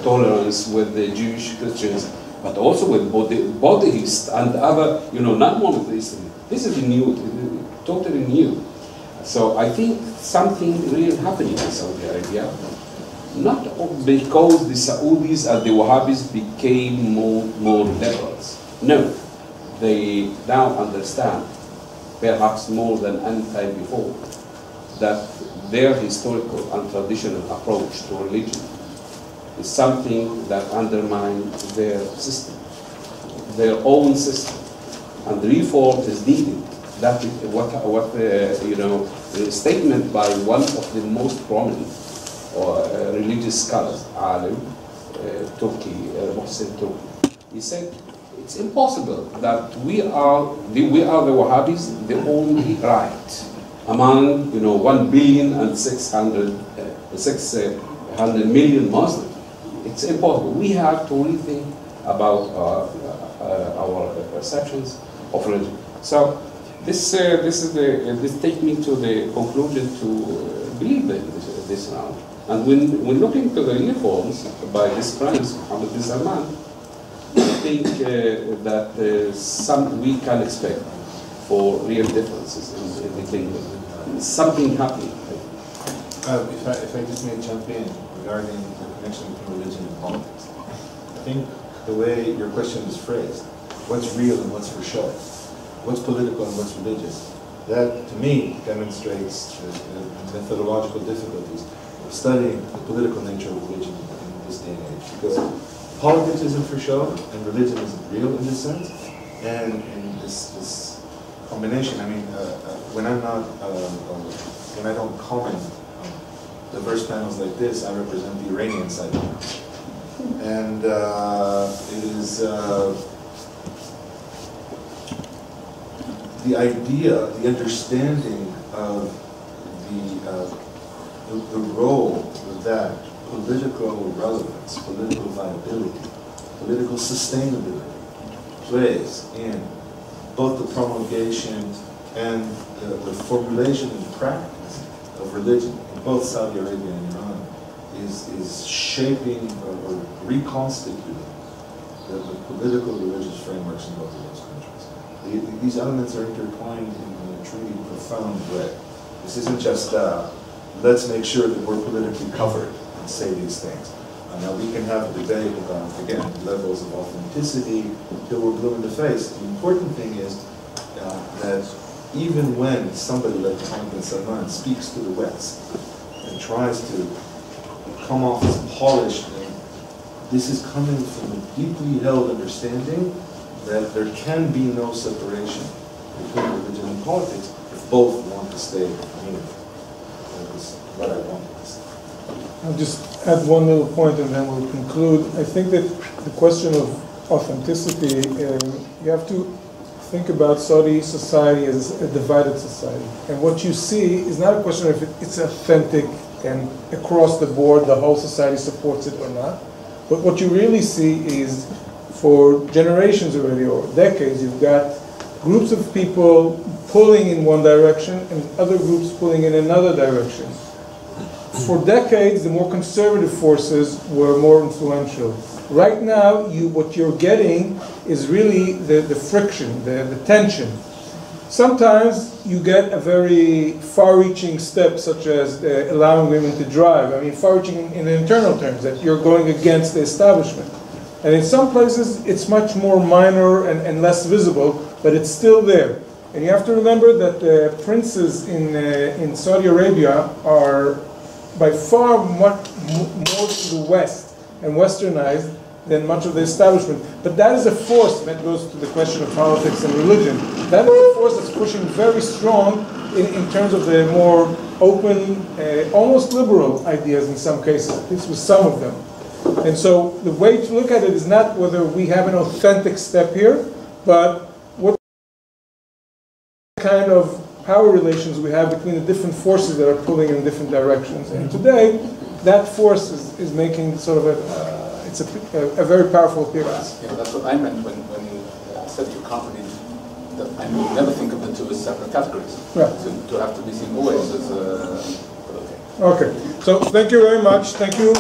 tolerance with the Jewish Christians, but also with Buddhists and other, non-monotheists. This is new, totally new. So I think something really happening in Saudi Arabia, not because the Saudis and the Wahhabis became more liberals. No, they now understand, perhaps more than any time before, that their historical and traditional approach to religion is something that undermines their system, their own system, and reform is needed. That is the statement by one of the most prominent religious scholars, Alim, Turkey, Mohsen Turkey. He said, it's impossible that we are the Wahhabis, the only right among 1,600,000,000 Muslims. It's impossible. We have to rethink about our perceptions of religion. So this takes me to the conclusion to believe in this now. And when looking to the reforms by this Prince Mohammed bin Salman, I think that we can expect for real differences in the kingdom. Something happening. If I just may jump in regarding the connection between religion and politics. I think the way your question is phrased, what's real and what's for show, what's political and what's religious, that to me demonstrates the methodological difficulties of studying the political nature of religion in this day and age. Because politics isn't for show, and religion isn't real in this sense. And in this combination, I mean, when I don't comment on diverse panels like this, I represent the Iranian side of it. And it is the idea, the understanding of the role that political relevance, political viability, political sustainability plays in both the promulgation and the formulation and practice of religion in both Saudi Arabia and Iran is shaping or reconstituting the political religious frameworks in both of those countries. These elements are intertwined in a truly profound way. This isn't just let's make sure that we're politically covered and say these things. Now we can have a debate about, again, levels of authenticity till we're blue in the face. The important thing is that even when somebody like Mohammed bin Salman speaks to the West and tries to come off as polished, this is coming from a deeply held understanding that there can be no separation between religion and politics if both want to stay meaningful. That is what I wanted to say. I'll just add one little point and then we'll conclude. I think that the question of authenticity, you have to think about Saudi society as a divided society. And what you see is not a question of if it's authentic and across the board the whole society supports it or not. But what you really see is for generations already, or decades, you've got groups of people pulling in one direction and other groups pulling in another direction. For decades, the more conservative forces were more influential. Right now, what you're getting is really the friction, the tension. Sometimes you get a very far-reaching step, such as allowing women to drive. I mean, far-reaching in internal terms, that you're going against the establishment. And in some places, it's much more minor and less visible, but it's still there. And you have to remember that the princes in Saudi Arabia are by far much more to the west and westernized than much of the establishment. But that is a force, and that goes to the question of politics and religion. That is a force that's pushing very strong in terms of the more open, almost liberal ideas in some cases, at least with some of them. And so the way to look at it is not whether we have an authentic step here, but what kind of power relations we have between the different forces that are pulling in different directions. And today, that force is making sort of a very powerful appearance. Yeah, that's what I meant when you said you can't really, that I never think of the two as separate categories. Yeah. To have to be seen always as Okay. So thank you very much. Thank you.